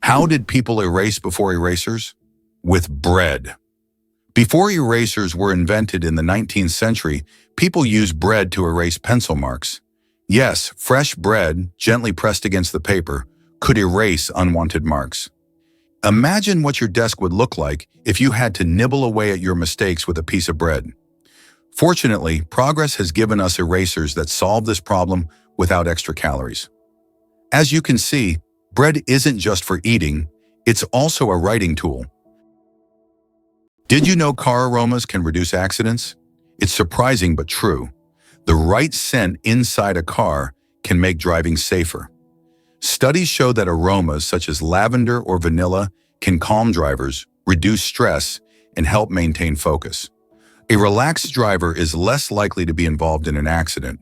How did people erase before erasers? With bread. Before erasers were invented in the 19th century, people used bread to erase pencil marks. Yes, fresh bread, gently pressed against the paper, could erase unwanted marks. Imagine what your desk would look like if you had to nibble away at your mistakes with a piece of bread. Fortunately, progress has given us erasers that solve this problem without extra calories. As you can see, bread isn't just for eating, it's also a writing tool. Did you know car aromas can reduce accidents? It's surprising but true. The right scent inside a car can make driving safer. Studies show that aromas such as lavender or vanilla can calm drivers, reduce stress, and help maintain focus. A relaxed driver is less likely to be involved in an accident,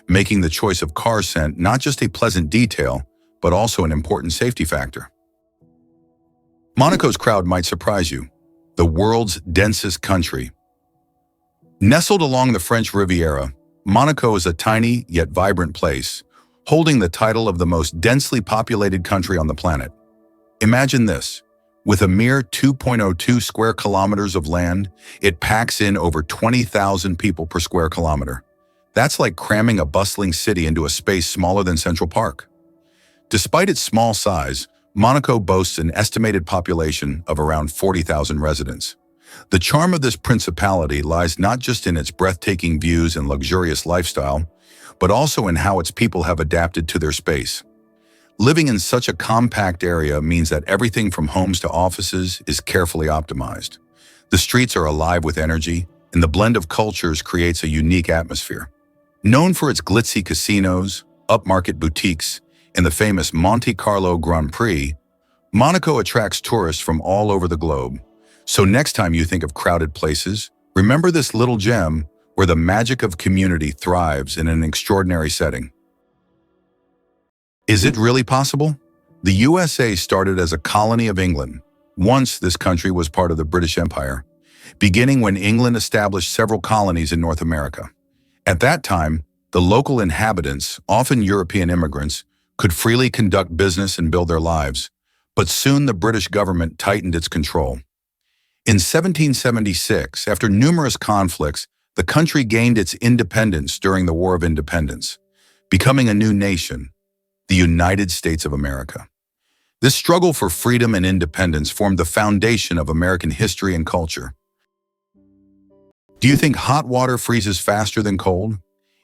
making the choice of car scent not just a pleasant detail, but also an important safety factor. Monaco's crowd might surprise you. The world's densest country. Nestled along the French Riviera, Monaco is a tiny yet vibrant place, holding the title of the most densely populated country on the planet. Imagine this. With a mere 2.02 square kilometers of land, it packs in over 20,000 people per square kilometer. That's like cramming a bustling city into a space smaller than Central Park. Despite its small size, Monaco boasts an estimated population of around 40,000 residents. The charm of this principality lies not just in its breathtaking views and luxurious lifestyle, but also in how its people have adapted to their space. Living in such a compact area means that everything from homes to offices is carefully optimized. The streets are alive with energy, and the blend of cultures creates a unique atmosphere. Known for its glitzy casinos, upmarket boutiques, and the famous Monte Carlo Grand Prix, Monaco attracts tourists from all over the globe. So next time you think of crowded places, remember this little gem where the magic of community thrives in an extraordinary setting. Is it really possible? The USA started as a colony of England. Once this country was part of the British Empire, beginning when England established several colonies in North America. At that time, the local inhabitants, often European immigrants, could freely conduct business and build their lives, but soon the British government tightened its control. In 1776, after numerous conflicts, the country gained its independence during the War of Independence, becoming a new nation, the United States of America. This struggle for freedom and independence formed the foundation of American history and culture. Do you think hot water freezes faster than cold?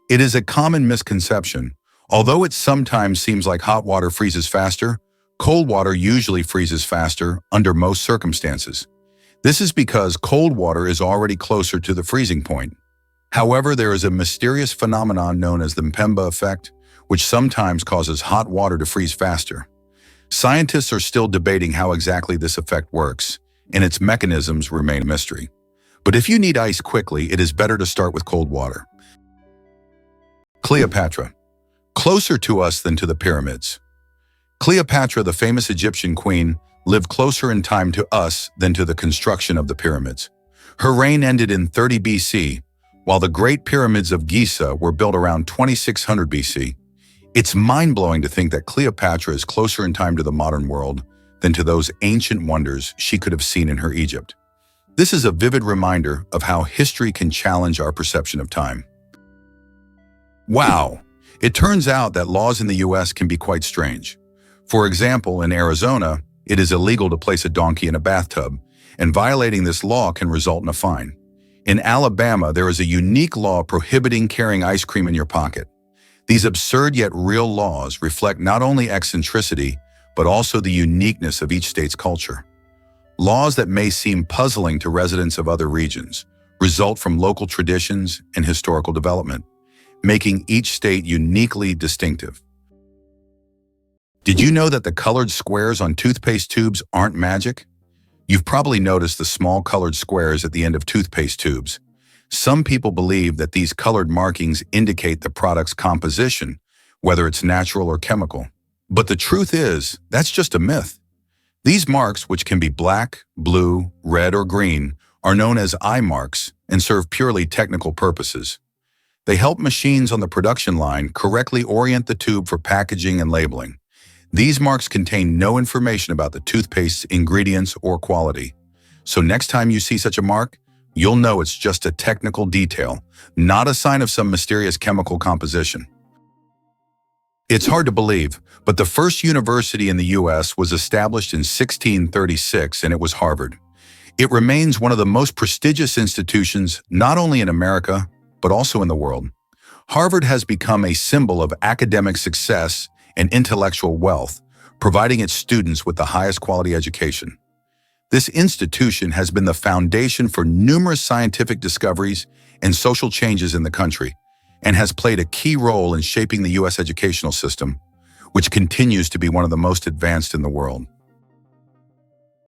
It is a common misconception. Although it sometimes seems like hot water freezes faster, cold water usually freezes faster under most circumstances. This is because cold water is already closer to the freezing point. However, there is a mysterious phenomenon known as the Mpemba effect, which sometimes causes hot water to freeze faster. Scientists are still debating how exactly this effect works, and its mechanisms remain a mystery. But if you need ice quickly, it is better to start with cold water. Cleopatra. Closer to us than to the pyramids. Cleopatra, the famous Egyptian queen, lived closer in time to us than to the construction of the pyramids. Her reign ended in 30 BC, while the Great Pyramids of Giza were built around 2600 BC. It's mind-blowing to think that Cleopatra is closer in time to the modern world than to those ancient wonders she could have seen in her Egypt. This is a vivid reminder of how history can challenge our perception of time. Wow! It turns out that laws in the US can be quite strange. For example, in Arizona, it is illegal to place a donkey in a bathtub, and violating this law can result in a fine. In Alabama, there is a unique law prohibiting carrying ice cream in your pocket. These absurd yet real laws reflect not only eccentricity, but also the uniqueness of each state's culture. Laws that may seem puzzling to residents of other regions result from local traditions and historical development, making each state uniquely distinctive. Did you know that the colored squares on toothpaste tubes aren't magic? You've probably noticed the small colored squares at the end of toothpaste tubes. Some people believe that these colored markings indicate the product's composition, whether it's natural or chemical. But the truth is, that's just a myth. These marks, which can be black, blue, red, or green, are known as eye marks and serve purely technical purposes. They help machines on the production line correctly orient the tube for packaging and labeling. These marks contain no information about the toothpaste's ingredients or quality. So next time you see such a mark, you'll know it's just a technical detail, not a sign of some mysterious chemical composition. It's hard to believe, but the first university in the U.S. was established in 1636, and it was Harvard. It remains one of the most prestigious institutions not only in America, but also in the world. Harvard has become a symbol of academic success and intellectual wealth, providing its students with the highest quality education. This institution has been the foundation for numerous scientific discoveries and social changes in the country, and has played a key role in shaping the U.S. educational system, which continues to be one of the most advanced in the world.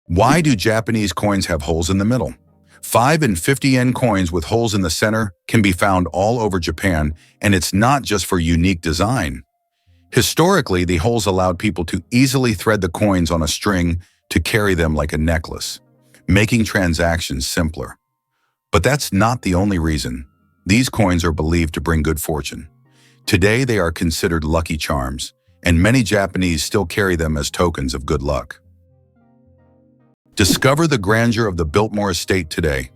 Why do Japanese coins have holes in the middle? 5 and 50 yen coins with holes in the center can be found all over Japan, and it's not just for unique design. Historically, the holes allowed people to easily thread the coins on a string to carry them like a necklace, making transactions simpler. But that's not the only reason. These coins are believed to bring good fortune. Today, they are considered lucky charms, and many Japanese still carry them as tokens of good luck. Discover the grandeur of the Builtmore Estate today.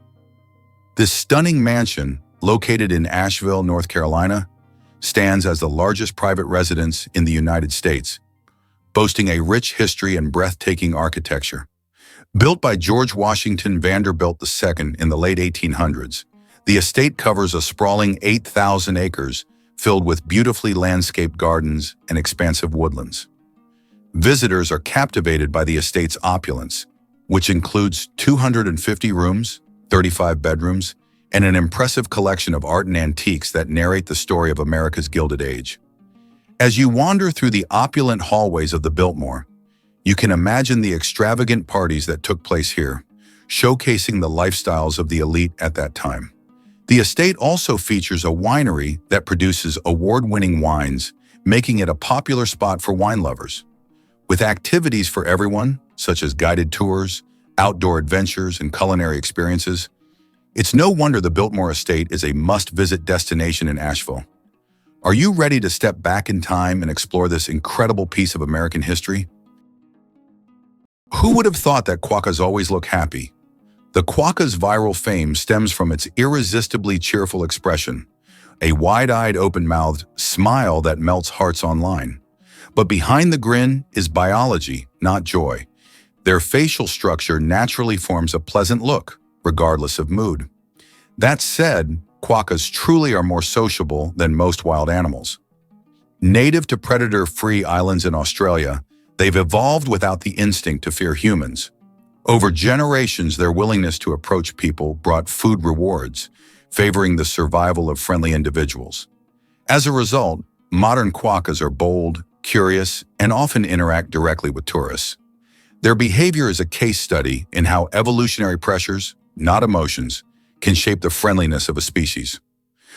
This stunning mansion, located in Asheville, North Carolina, stands as the largest private residence in the United States, boasting a rich history and breathtaking architecture. Built by George Washington Vanderbilt II in the late 1800s, the estate covers a sprawling 8,000 acres filled with beautifully landscaped gardens and expansive woodlands. Visitors are captivated by the estate's opulence, which includes 250 rooms, 35 bedrooms, and an impressive collection of art and antiques that narrate the story of America's Gilded Age. As you wander through the opulent hallways of the Builtmore, you can imagine the extravagant parties that took place here, showcasing the lifestyles of the elite at that time. The estate also features a winery that produces award-winning wines, making it a popular spot for wine lovers. With activities for everyone, such as guided tours, outdoor adventures, and culinary experiences, it's no wonder the Builtmore Estate is a must-visit destination in Asheville. Are you ready to step back in time and explore this incredible piece of American history? Who would have thought that quokkas always look happy? The quokka's viral fame stems from its irresistibly cheerful expression, a wide-eyed, open-mouthed smile that melts hearts online. But behind the grin is biology, not joy. Their facial structure naturally forms a pleasant look, regardless of mood. That said, quokkas truly are more sociable than most wild animals. Native to predator-free islands in Australia, they've evolved without the instinct to fear humans. Over generations, their willingness to approach people brought food rewards, favoring the survival of friendly individuals. As a result, modern quokkas are bold, curious, and often interact directly with tourists. Their behavior is a case study in how evolutionary pressures, not emotions, can shape the friendliness of a species.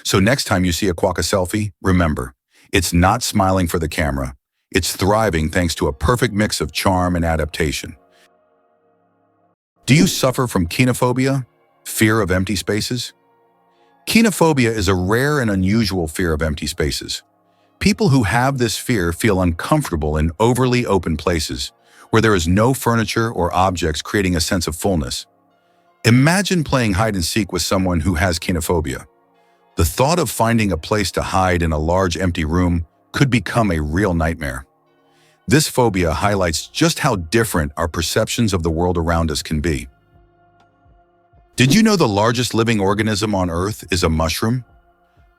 So next time you see a quokka selfie, remember, it's not smiling for the camera. It's thriving thanks to a perfect mix of charm and adaptation. Do you suffer from kenophobia, fear of empty spaces? Kenophobia is a rare and unusual fear of empty spaces. People who have this fear feel uncomfortable in overly open places, where there is no furniture or objects, creating a sense of fullness. Imagine playing hide-and-seek with someone who has kenophobia. The thought of finding a place to hide in a large empty room could become a real nightmare. This phobia highlights just how different our perceptions of the world around us can be. Did you know the largest living organism on Earth is a mushroom?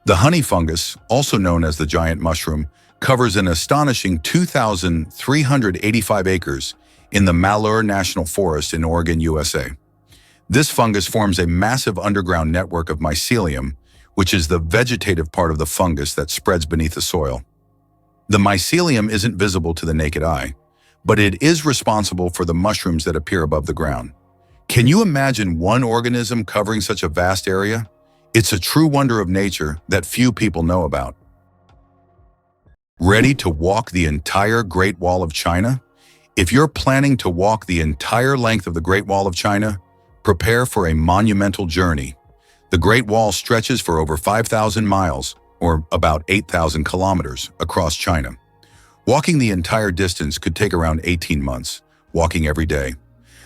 The honey fungus, also known as the giant mushroom, covers an astonishing 2,385 acres in the Malheur National Forest in Oregon, USA. This fungus forms a massive underground network of mycelium, which is the vegetative part of the fungus that spreads beneath the soil. The mycelium isn't visible to the naked eye, but it is responsible for the mushrooms that appear above the ground. Can you imagine one organism covering such a vast area? It's a true wonder of nature that few people know about. Ready to walk the entire Great Wall of China? If you're planning to walk the entire length of the Great Wall of China, prepare for a monumental journey. The Great Wall stretches for over 5,000 miles, or about 8,000 kilometers, across China. Walking the entire distance could take around 18 months, walking every day.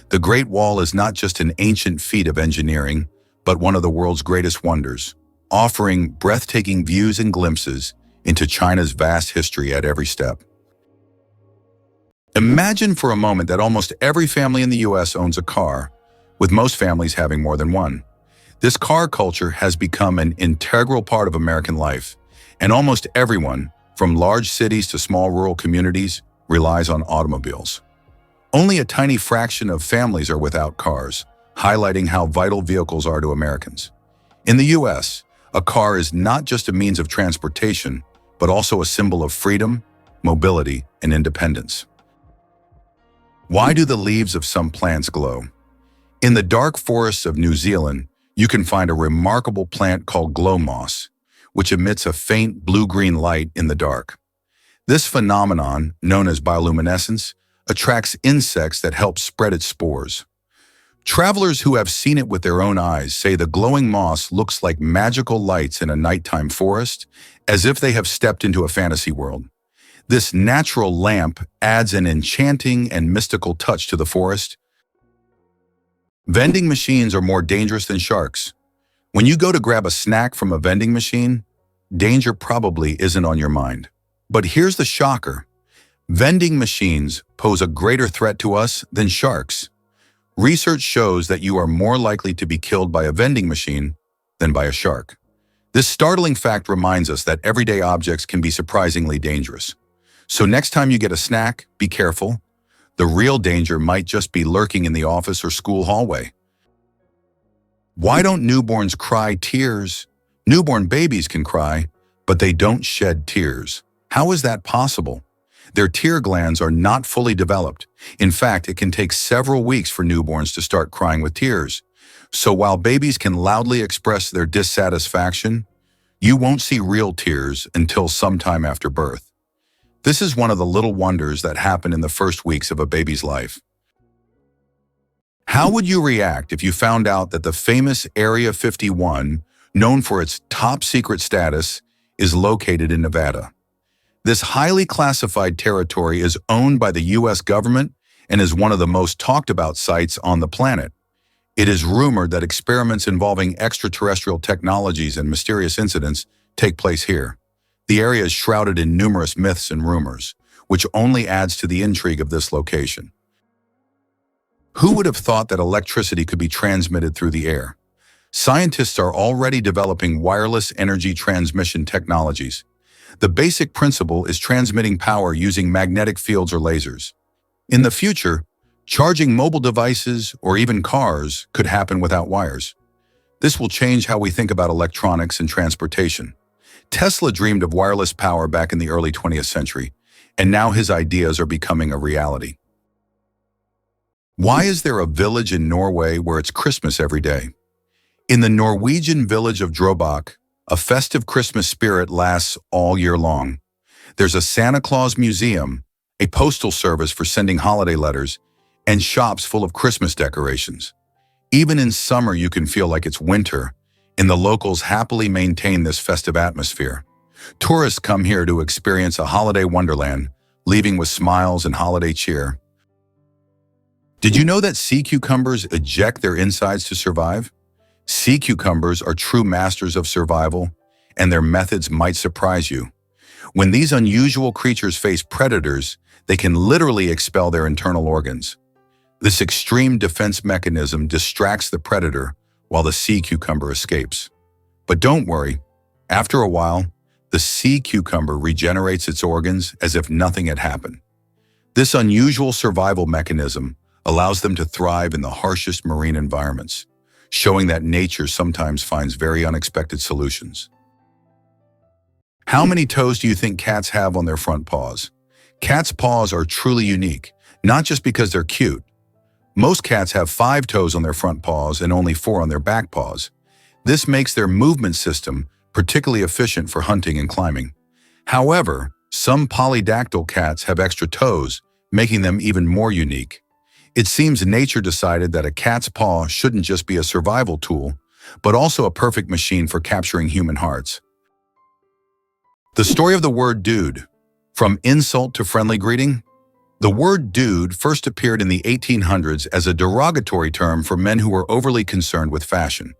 The Great Wall is not just an ancient feat of engineering, but one of the world's greatest wonders, offering breathtaking views and glimpses into China's vast history at every step. Imagine for a moment that almost every family in the US owns a car, with most families having more than one. This car culture has become an integral part of American life, and almost everyone, from large cities to small rural communities, relies on automobiles. Only a tiny fraction of families are without cars, highlighting how vital vehicles are to Americans. In the US, a car is not just a means of transportation, but also a symbol of freedom, mobility, and independence. Why do the leaves of some plants glow? In the dark forests of New Zealand, you can find a remarkable plant called glow moss, which emits a faint blue-green light in the dark. This phenomenon, known as bioluminescence, attracts insects that help spread its spores. Travelers who have seen it with their own eyes say the glowing moss looks like magical lights in a nighttime forest, as if they have stepped into a fantasy world. This natural lamp adds an enchanting and mystical touch to the forest. Vending machines are more dangerous than sharks. When you go to grab a snack from a vending machine, danger probably isn't on your mind. But here's the shocker. Vending machines pose a greater threat to us than sharks. Research shows that you are more likely to be killed by a vending machine than by a shark. This startling fact reminds us that everyday objects can be surprisingly dangerous. So next time you get a snack, be careful. The real danger might just be lurking in the office or school hallway. Why don't newborns cry tears? Newborn babies can cry, but they don't shed tears. How is that possible? Their tear glands are not fully developed. In fact, it can take several weeks for newborns to start crying with tears. So while babies can loudly express their dissatisfaction, you won't see real tears until sometime after birth. This is one of the little wonders that happen in the first weeks of a baby's life. How would you react if you found out that the famous Area 51, known for its top-secret status, is located in Nevada? This highly classified territory is owned by the U.S. government and is one of the most talked-about sites on the planet. It is rumored that experiments involving extraterrestrial technologies and mysterious incidents take place here. The area is shrouded in numerous myths and rumors, which only adds to the intrigue of this location. Who would have thought that electricity could be transmitted through the air? Scientists are already developing wireless energy transmission technologies. The basic principle is transmitting power using magnetic fields or lasers. In the future, charging mobile devices or even cars could happen without wires. This will change how we think about electronics and transportation. Tesla dreamed of wireless power back in the early 20th century, and now his ideas are becoming a reality. Why is there a village in Norway where it's Christmas every day? In the Norwegian village of Drøbak, a festive Christmas spirit lasts all year long. There's a Santa Claus museum, a postal service for sending holiday letters, and shops full of Christmas decorations. Even in summer, you can feel like it's winter, and the locals happily maintain this festive atmosphere. Tourists come here to experience a holiday wonderland, leaving with smiles and holiday cheer. Did you know that sea cucumbers eject their insides to survive? Sea cucumbers are true masters of survival, and their methods might surprise you. When these unusual creatures face predators, they can literally expel their internal organs. This extreme defense mechanism distracts the predator while the sea cucumber escapes. But don't worry, after a while, the sea cucumber regenerates its organs as if nothing had happened. This unusual survival mechanism allows them to thrive in the harshest marine environments, showing that nature sometimes finds very unexpected solutions. How many toes do you think cats have on their front paws? Cats' paws are truly unique, not just because they're cute. Most cats have 5 toes on their front paws and only 4 on their back paws. This makes their movement system particularly efficient for hunting and climbing. However, some polydactyl cats have extra toes, making them even more unique. It seems nature decided that a cat's paw shouldn't just be a survival tool, but also a perfect machine for capturing human hearts. The story of the word dude. From insult to friendly greeting? The word dude first appeared in the 1800s as a derogatory term for men who were overly concerned with fashion.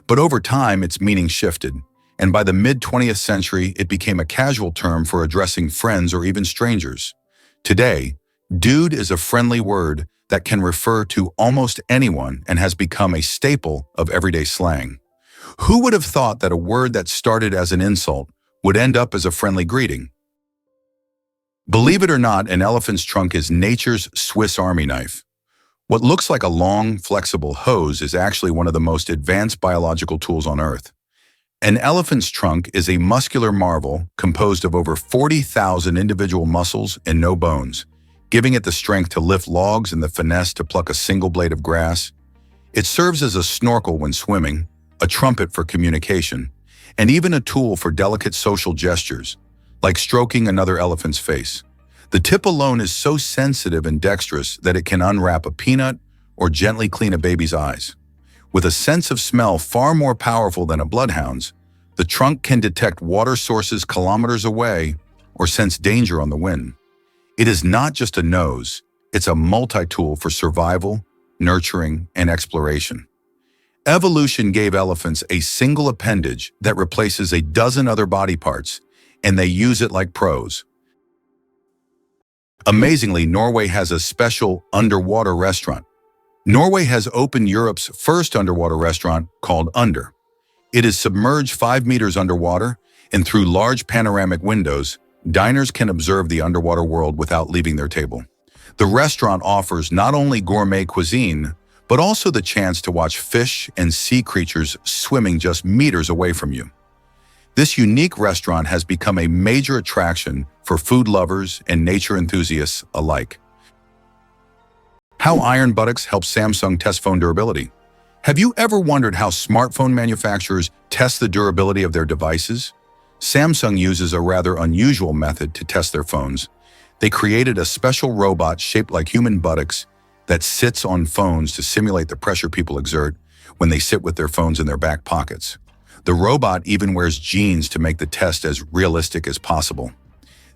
But over time, its meaning shifted, and by the mid-20th century, it became a casual term for addressing friends or even strangers. Today, dude is a friendly word that can refer to almost anyone and has become a staple of everyday slang. Who would have thought that a word that started as an insult would end up as a friendly greeting? Believe it or not, an elephant's trunk is nature's Swiss Army knife. What looks like a long, flexible hose is actually one of the most advanced biological tools on Earth. An elephant's trunk is a muscular marvel composed of over 40,000 individual muscles and no bones, giving it the strength to lift logs and the finesse to pluck a single blade of grass. It serves as a snorkel when swimming, a trumpet for communication, and even a tool for delicate social gestures, like stroking another elephant's face. The tip alone is so sensitive and dexterous that it can unwrap a peanut or gently clean a baby's eyes. With a sense of smell far more powerful than a bloodhound's, the trunk can detect water sources kilometers away or sense danger on the wind. It is not just a nose, it's a multi-tool for survival, nurturing, and exploration. Evolution gave elephants a single appendage that replaces a dozen other body parts, and they use it like pros. Amazingly, Norway has a special underwater restaurant. Norway has opened Europe's first underwater restaurant called Under. It is submerged 5 meters underwater, and through large panoramic windows, diners can observe the underwater world without leaving their table. The restaurant offers not only gourmet cuisine, but also the chance to watch fish and sea creatures swimming just meters away from you. This unique restaurant has become a major attraction for food lovers and nature enthusiasts alike. How iron buttocks help Samsung test phone durability. Have you ever wondered how smartphone manufacturers test the durability of their devices? Samsung uses a rather unusual method to test their phones. They created a special robot shaped like human buttocks that sits on phones to simulate the pressure people exert when they sit with their phones in their back pockets. The robot even wears jeans to make the test as realistic as possible.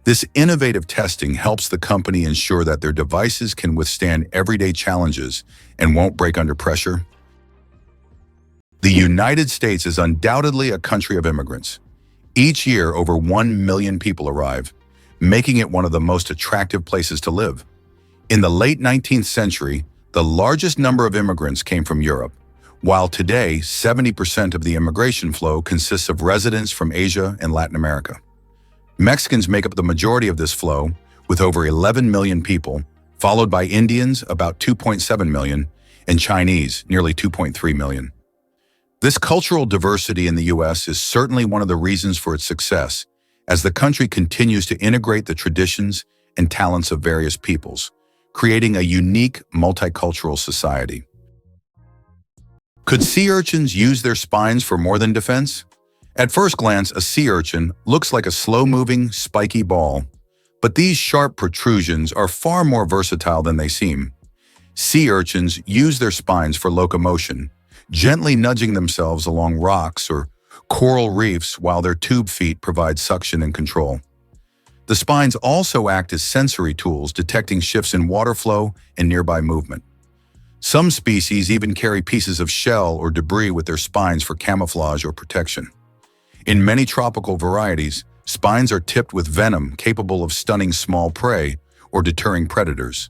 This innovative testing helps the company ensure that their devices can withstand everyday challenges and won't break under pressure. The United States is undoubtedly a country of immigrants. Each year, over 1 million people arrive, making it one of the most attractive places to live. In the late 19th century, the largest number of immigrants came from Europe, while today 70% of the immigration flow consists of residents from Asia and Latin America. Mexicans make up the majority of this flow, with over 11 million people, followed by Indians, about 2.7 million, and Chinese, nearly 2.3 million. This cultural diversity in the U.S. is certainly one of the reasons for its success, as the country continues to integrate the traditions and talents of various peoples, creating a unique multicultural society. Could sea urchins use their spines for more than defense? At first glance, a sea urchin looks like a slow-moving, spiky ball, but these sharp protrusions are far more versatile than they seem. Sea urchins use their spines for locomotion, gently nudging themselves along rocks or coral reefs while their tube feet provide suction and control. The spines also act as sensory tools, detecting shifts in water flow and nearby movement. Some species even carry pieces of shell or debris with their spines for camouflage or protection. In many tropical varieties, spines are tipped with venom capable of stunning small prey or deterring predators.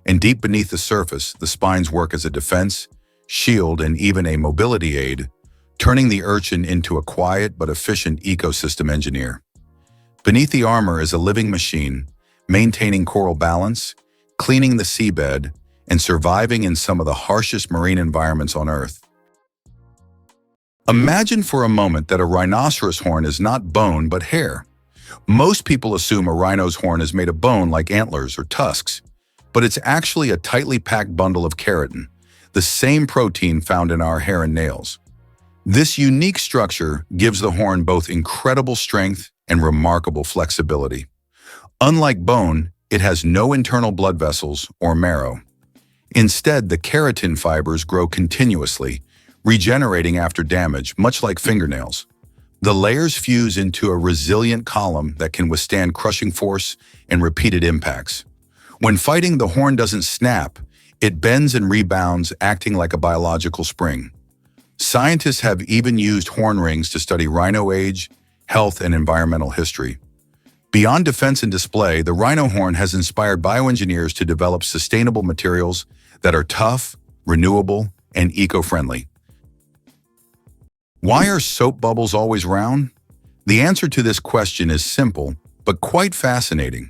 And deep beneath the surface, the spines work as a defense, shield, and even a mobility aid, turning the urchin into a quiet but efficient ecosystem engineer. Beneath the armor is a living machine, maintaining coral balance, cleaning the seabed, and surviving in some of the harshest marine environments on Earth. Imagine for a moment that a rhinoceros horn is not bone but hair. Most people assume a rhino's horn is made of bone like antlers or tusks, but it's actually a tightly packed bundle of keratin, the same protein found in our hair and nails. This unique structure gives the horn both incredible strength and remarkable flexibility. Unlike bone, it has no internal blood vessels or marrow. Instead, the keratin fibers grow continuously, regenerating after damage, much like fingernails. The layers fuse into a resilient column that can withstand crushing force and repeated impacts. When fighting, the horn doesn't snap. It bends and rebounds, acting like a biological spring. Scientists have even used horn rings to study rhino age, health, and environmental history. Beyond defense and display, the rhino horn has inspired bioengineers to develop sustainable materials that are tough, renewable, and eco-friendly. Why are soap bubbles always round? The answer to this question is simple, but quite fascinating.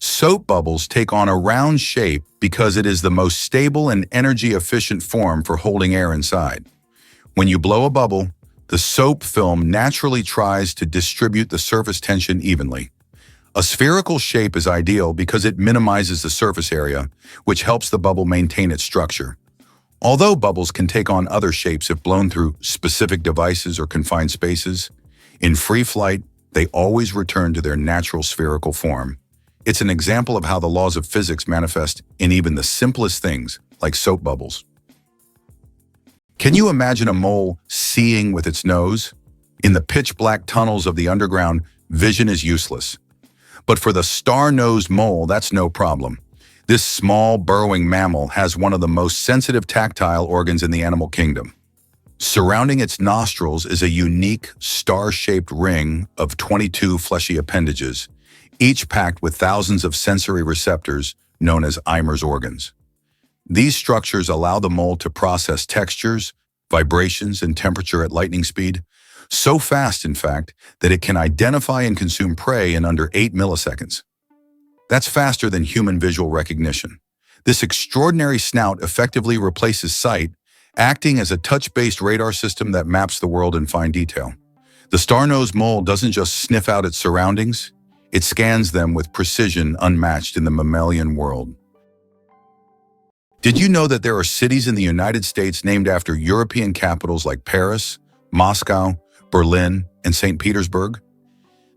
Soap bubbles take on a round shape because it is the most stable and energy-efficient form for holding air inside. When you blow a bubble, the soap film naturally tries to distribute the surface tension evenly. A spherical shape is ideal because it minimizes the surface area, which helps the bubble maintain its structure. Although bubbles can take on other shapes if blown through specific devices or confined spaces, in free flight, they always return to their natural spherical form. It's an example of how the laws of physics manifest in even the simplest things, like soap bubbles. Can you imagine a mole seeing with its nose? In the pitch-black tunnels of the underground, vision is useless. But for the Starnosed Mole, that's no problem. This small, burrowing mammal has one of the most sensitive tactile organs in the animal kingdom. Surrounding its nostrils is a unique, star-shaped ring of 22 fleshy appendages, each packed with thousands of sensory receptors known as Eimer's organs. These structures allow the mole to process textures, vibrations, and temperature at lightning speed, so fast, in fact, that it can identify and consume prey in under 8 milliseconds. That's faster than human visual recognition. This extraordinary snout effectively replaces sight, acting as a touch-based radar system that maps the world in fine detail. The Starnosed Mole doesn't just sniff out its surroundings, it scans them with precision unmatched in the mammalian world. Did you know that there are cities in the United States named after European capitals like Paris, Moscow, Berlin, and St. Petersburg?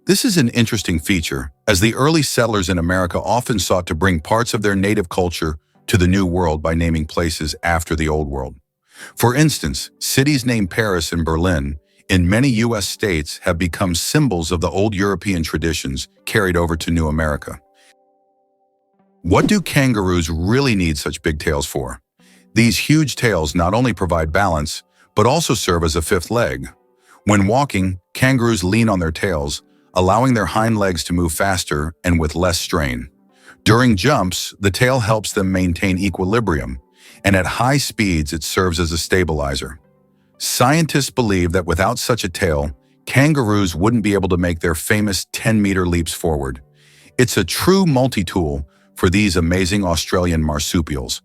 This is an interesting feature, as the early settlers in America often sought to bring parts of their native culture to the New World by naming places after the Old World. For instance, cities named Paris and Berlin in many U.S. states have become symbols of the old European traditions carried over to New America. What do kangaroos really need such big tails for? These huge tails not only provide balance, but also serve as a fifth leg. When walking, kangaroos lean on their tails, allowing their hind legs to move faster and with less strain. During jumps, the tail helps them maintain equilibrium, and at high speeds it serves as a stabilizer. Scientists believe that without such a tail, kangaroos wouldn't be able to make their famous 10-meter leaps forward. It's a true multi-tool for these amazing Australian marsupials.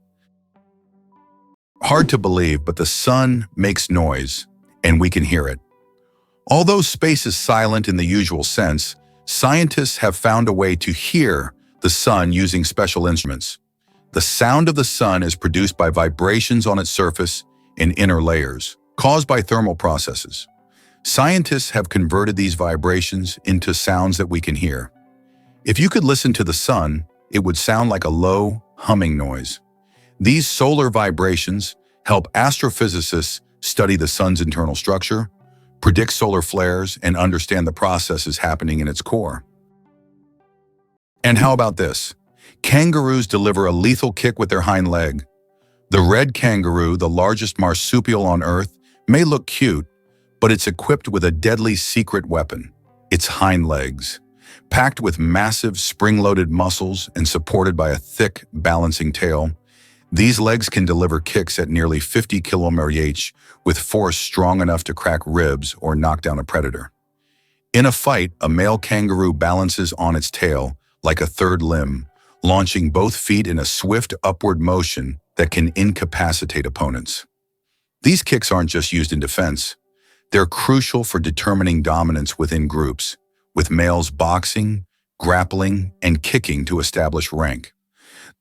Hard to believe, but the sun makes noise, and we can hear it. Although space is silent in the usual sense, scientists have found a way to hear the sun using special instruments. The sound of the sun is produced by vibrations on its surface and inner layers, caused by thermal processes. Scientists have converted these vibrations into sounds that we can hear. If you could listen to the sun, it would sound like a low, humming noise. These solar vibrations help astrophysicists study the sun's internal structure, predict solar flares, and understand the processes happening in its core. And how about this? Kangaroos deliver a lethal kick with their hind leg. The red kangaroo, the largest marsupial on Earth, may look cute, but it's equipped with a deadly secret weapon, its hind legs. Packed with massive spring-loaded muscles and supported by a thick, balancing tail, these legs can deliver kicks at nearly 50 km/h with force strong enough to crack ribs or knock down a predator. In a fight, a male kangaroo balances on its tail like a third limb, launching both feet in a swift upward motion that can incapacitate opponents. These kicks aren't just used in defense. They're crucial for determining dominance within groups, with males boxing, grappling, and kicking to establish rank.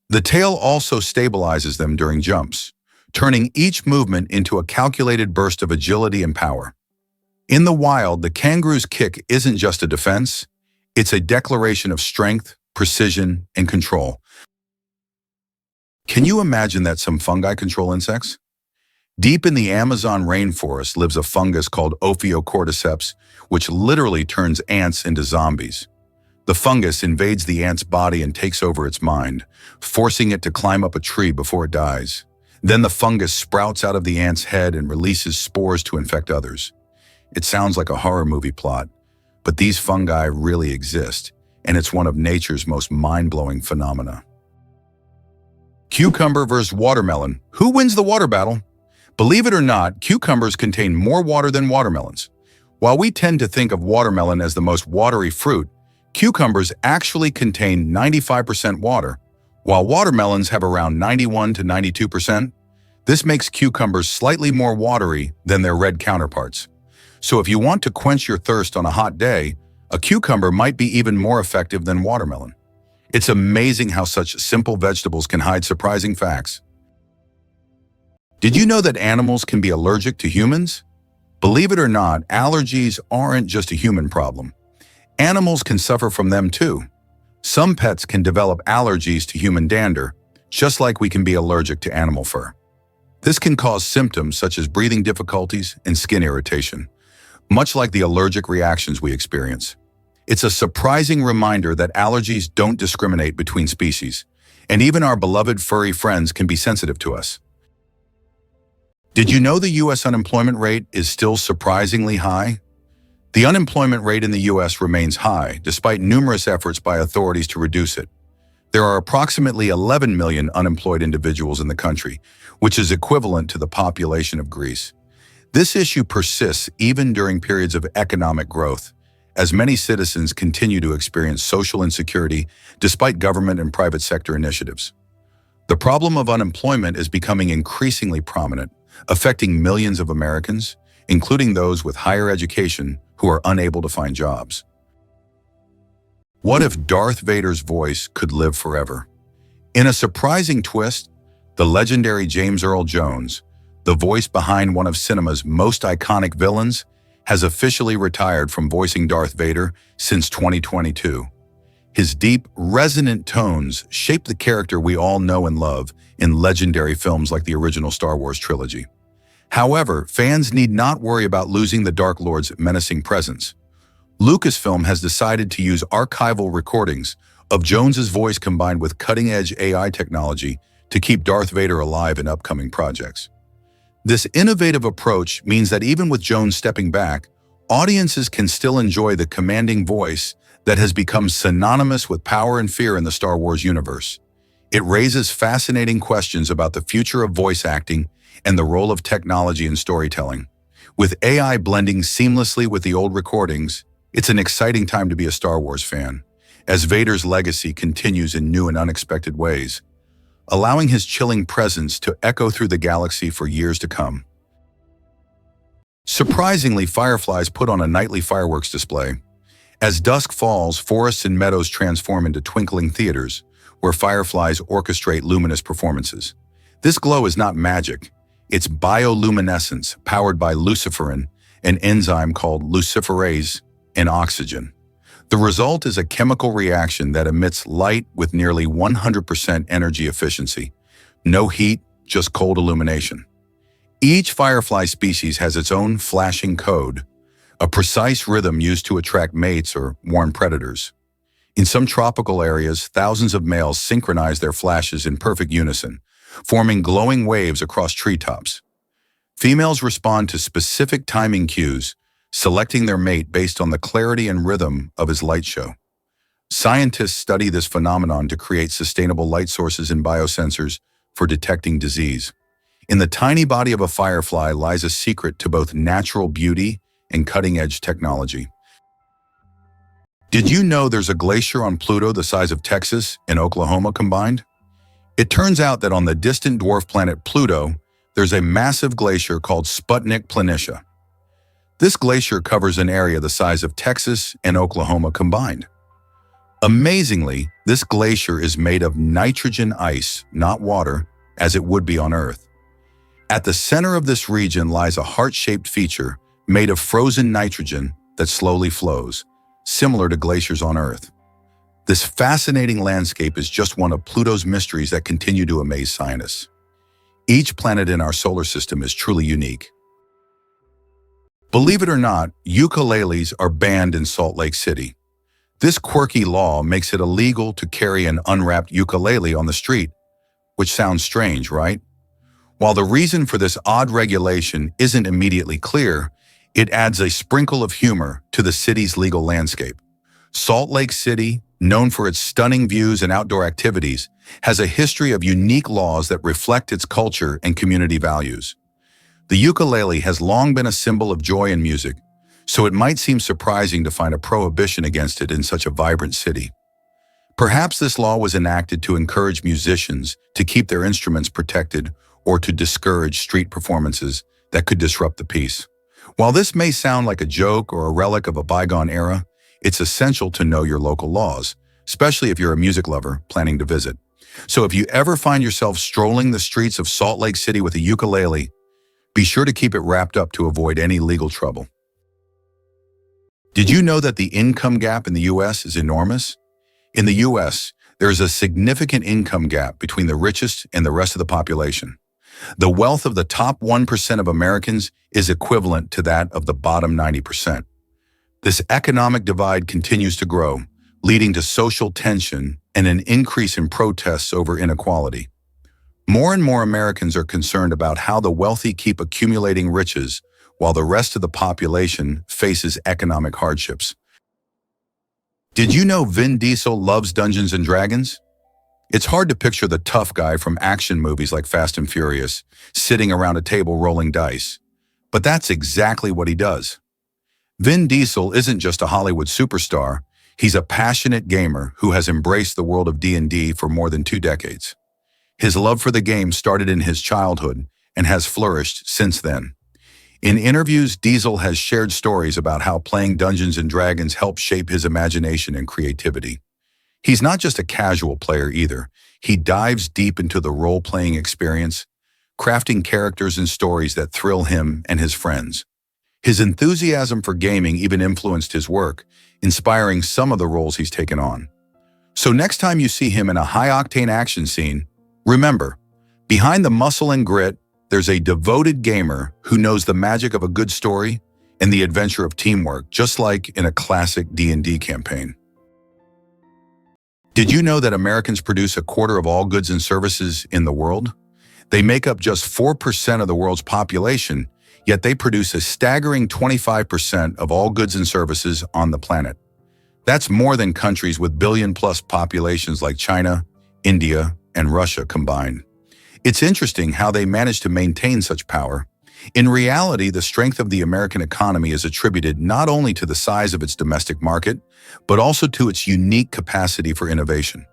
The tail also stabilizes them during jumps, turning each movement into a calculated burst of agility and power. In the wild, the kangaroo's kick isn't just a defense, it's a declaration of strength, precision, and control. Can you imagine that some fungi control insects? Deep in the Amazon rainforest lives a fungus called Ophiocordyceps, which literally turns ants into zombies. The fungus invades the ant's body and takes over its mind, forcing it to climb up a tree before it dies. Then the fungus sprouts out of the ant's head and releases spores to infect others. It sounds like a horror movie plot, but these fungi really exist, and it's one of nature's most mind-blowing phenomena. Cucumber versus watermelon. Who wins the water battle? Believe it or not, cucumbers contain more water than watermelons. While we tend to think of watermelon as the most watery fruit, cucumbers actually contain 95% water, while watermelons have around 91 to 92%. This makes cucumbers slightly more watery than their red counterparts. So if you want to quench your thirst on a hot day, a cucumber might be even more effective than watermelon. It's amazing how such simple vegetables can hide surprising facts. Did you know that animals can be allergic to humans? Believe it or not, allergies aren't just a human problem. Animals can suffer from them too. Some pets can develop allergies to human dander, just like we can be allergic to animal fur. This can cause symptoms such as breathing difficulties and skin irritation, much like the allergic reactions we experience. It's a surprising reminder that allergies don't discriminate between species, and even our beloved furry friends can be sensitive to us. Did you know the U.S. unemployment rate is still surprisingly high? The unemployment rate in the U.S. remains high, despite numerous efforts by authorities to reduce it. There are approximately 11 million unemployed individuals in the country, which is equivalent to the population of Greece. This issue persists even during periods of economic growth, as many citizens continue to experience social insecurity despite government and private sector initiatives. The problem of unemployment is becoming increasingly prominent, affecting millions of Americans, including those with higher education who are unable to find jobs. What if Darth Vader's voice could live forever? In a surprising twist, the legendary James Earl Jones, the voice behind one of cinema's most iconic villains, has officially retired from voicing Darth Vader since 2022. His deep, resonant tones shape the character we all know and love in legendary films like the original Star Wars trilogy. However, fans need not worry about losing the Dark Lord's menacing presence. Lucasfilm has decided to use archival recordings of Jones's voice combined with cutting-edge AI technology to keep Darth Vader alive in upcoming projects. This innovative approach means that even with Jones stepping back, audiences can still enjoy the commanding voice that has become synonymous with power and fear in the Star Wars universe. It raises fascinating questions about the future of voice acting and the role of technology in storytelling. With AI blending seamlessly with the old recordings, it's an exciting time to be a Star Wars fan, as Vader's legacy continues in new and unexpected ways, allowing his chilling presence to echo through the galaxy for years to come. Surprisingly, Fireflies put on a nightly fireworks display. As dusk falls, forests and meadows transform into twinkling theaters, where fireflies orchestrate luminous performances. This glow is not magic. It's bioluminescence powered by luciferin, an enzyme called luciferase, and oxygen. The result is a chemical reaction that emits light with nearly 100% energy efficiency. No heat, just cold illumination. Each firefly species has its own flashing code, a precise rhythm used to attract mates or warn predators. In some tropical areas, thousands of males synchronize their flashes in perfect unison, forming glowing waves across treetops. Females respond to specific timing cues, selecting their mate based on the clarity and rhythm of his light show. Scientists study this phenomenon to create sustainable light sources and biosensors for detecting disease. In the tiny body of a firefly lies a secret to both natural beauty and cutting-edge technology. Did you know there's a glacier on Pluto the size of Texas and Oklahoma combined? It turns out that on the distant dwarf planet Pluto, there's a massive glacier called Sputnik Planitia. This glacier covers an area the size of Texas and Oklahoma combined. Amazingly, this glacier is made of nitrogen ice, not water, as it would be on Earth. At the center of this region lies a heart-shaped feature made of frozen nitrogen that slowly flows, similar to glaciers on Earth. This fascinating landscape is just one of Pluto's mysteries that continue to amaze scientists. Each planet in our solar system is truly unique. Believe it or not, ukuleles are banned in Salt Lake City. This quirky law makes it illegal to carry an unwrapped ukulele on the street, which sounds strange, right? While the reason for this odd regulation isn't immediately clear, it adds a sprinkle of humor to the city's legal landscape. Salt Lake City, known for its stunning views and outdoor activities, has a history of unique laws that reflect its culture and community values. The ukulele has long been a symbol of joy and music, so it might seem surprising to find a prohibition against it in such a vibrant city. Perhaps this law was enacted to encourage musicians to keep their instruments protected or to discourage street performances that could disrupt the peace. While this may sound like a joke or a relic of a bygone era, it's essential to know your local laws, especially if you're a music lover planning to visit. So if you ever find yourself strolling the streets of Salt Lake City with a ukulele, be sure to keep it wrapped up to avoid any legal trouble. Did you know that the income gap in the U.S. is enormous? In the U.S., there is a significant income gap between the richest and the rest of the population. The wealth of the top 1% of Americans is equivalent to that of the bottom 90%. This economic divide continues to grow, leading to social tension and an increase in protests over inequality. More and more Americans are concerned about how the wealthy keep accumulating riches while the rest of the population faces economic hardships. Did you know Vin Diesel loves Dungeons and Dragons? It's hard to picture the tough guy from action movies like Fast and Furious sitting around a table rolling dice. But that's exactly what he does. Vin Diesel isn't just a Hollywood superstar, he's a passionate gamer who has embraced the world of D&D for more than 2 decades. His love for the game started in his childhood and has flourished since then. In interviews, Diesel has shared stories about how playing Dungeons and Dragons helped shape his imagination and creativity. He's not just a casual player either. He dives deep into the role-playing experience, crafting characters and stories that thrill him and his friends. His enthusiasm for gaming even influenced his work, inspiring some of the roles he's taken on. So next time you see him in a high-octane action scene, remember, behind the muscle and grit, there's a devoted gamer who knows the magic of a good story and the adventure of teamwork, just like in a classic D&D campaign. Did you know that Americans produce a quarter of all goods and services in the world? They make up just 4% of the world's population, yet they produce a staggering 25% of all goods and services on the planet. That's more than countries with billion-plus populations like China, India, and Russia combined. It's interesting how they manage to maintain such power. In reality, the strength of the American economy is attributed not only to the size of its domestic market, but also to its unique capacity for innovation.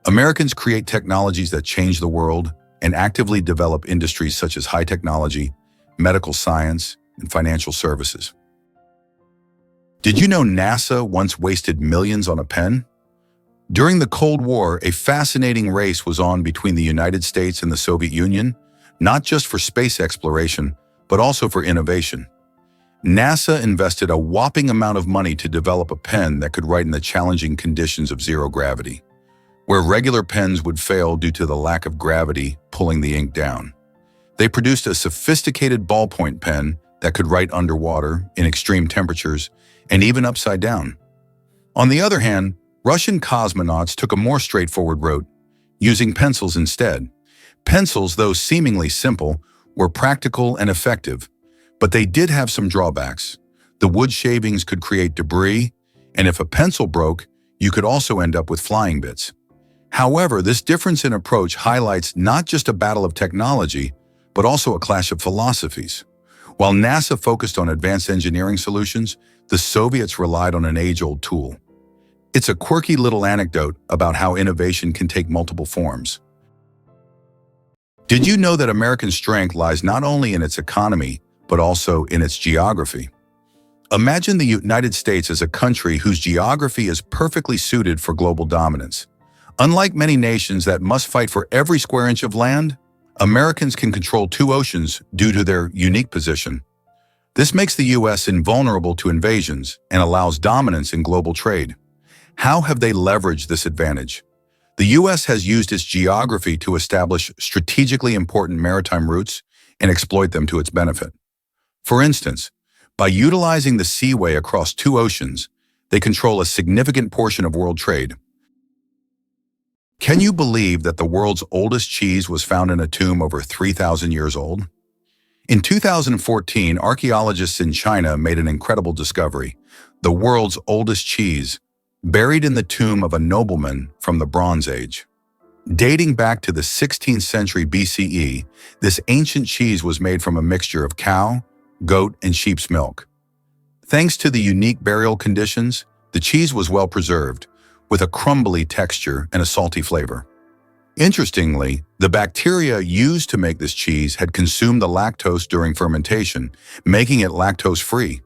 Americans create technologies that change the world and actively develop industries such as high technology, medical science, and financial services. Did you know NASA once wasted millions on a pen? During the Cold War, a fascinating race was on between the United States and the Soviet Union, not just for space exploration, but also for innovation. NASA invested a whopping amount of money to develop a pen that could write in the challenging conditions of zero gravity, where regular pens would fail due to the lack of gravity pulling the ink down. They produced a sophisticated ballpoint pen that could write underwater, in extreme temperatures, and even upside down. On the other hand, Russian cosmonauts took a more straightforward route, using pencils instead. Pencils, though seemingly simple, were practical and effective, but they did have some drawbacks. The wood shavings could create debris, and if a pencil broke, you could also end up with flying bits. However, this difference in approach highlights not just a battle of technology, but also a clash of philosophies. While NASA focused on advanced engineering solutions, the Soviets relied on an age-old tool. It's a quirky little anecdote about how innovation can take multiple forms. Did you know that American strength lies not only in its economy, but also in its geography? Imagine the United States as a country whose geography is perfectly suited for global dominance. Unlike many nations that must fight for every square inch of land, Americans can control 2 oceans due to their unique position. This makes the U.S. invulnerable to invasions and allows dominance in global trade. How have they leveraged this advantage? The U.S. has used its geography to establish strategically important maritime routes and exploit them to its benefit. For instance, by utilizing the seaway across two oceans, they control a significant portion of world trade. Can you believe that the world's oldest cheese was found in a tomb over 3,000 years old? In 2014, archaeologists in China made an incredible discovery: the world's oldest cheese, buried in the tomb of a nobleman from the Bronze Age. Dating back to the 16th century BCE, this ancient cheese was made from a mixture of cow, goat, and sheep's milk. Thanks to the unique burial conditions, the cheese was well preserved, with a crumbly texture and a salty flavor. Interestingly, the bacteria used to make this cheese had consumed the lactose during fermentation, making it lactose-free.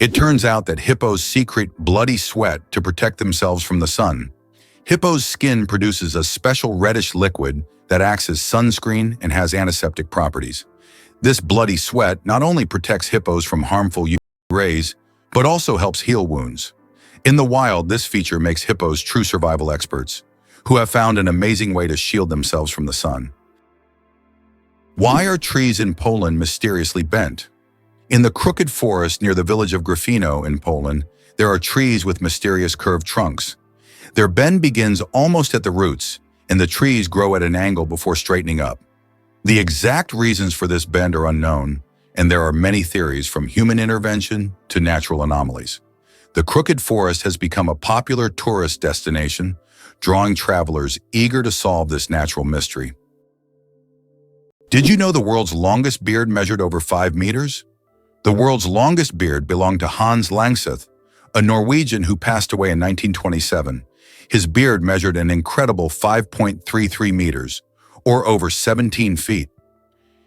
It turns out that hippos secrete bloody sweat to protect themselves from the sun. Hippo's skin produces a special reddish liquid that acts as sunscreen and has antiseptic properties. This bloody sweat not only protects hippos from harmful UV rays, but also helps heal wounds. In the wild, this feature makes hippos true survival experts, who have found an amazing way to shield themselves from the sun. Why are trees in Poland mysteriously bent? In the crooked forest near the village of Gryfino in Poland, there are trees with mysterious curved trunks. Their bend begins almost at the roots, and the trees grow at an angle before straightening up. The exact reasons for this bend are unknown, and there are many theories from human intervention to natural anomalies. The crooked forest has become a popular tourist destination, drawing travelers eager to solve this natural mystery. Did you know the world's longest beard measured over 5 meters? The world's longest beard belonged to Hans Langseth, a Norwegian who passed away in 1927. His beard measured an incredible 5.33 meters, or over 17 feet.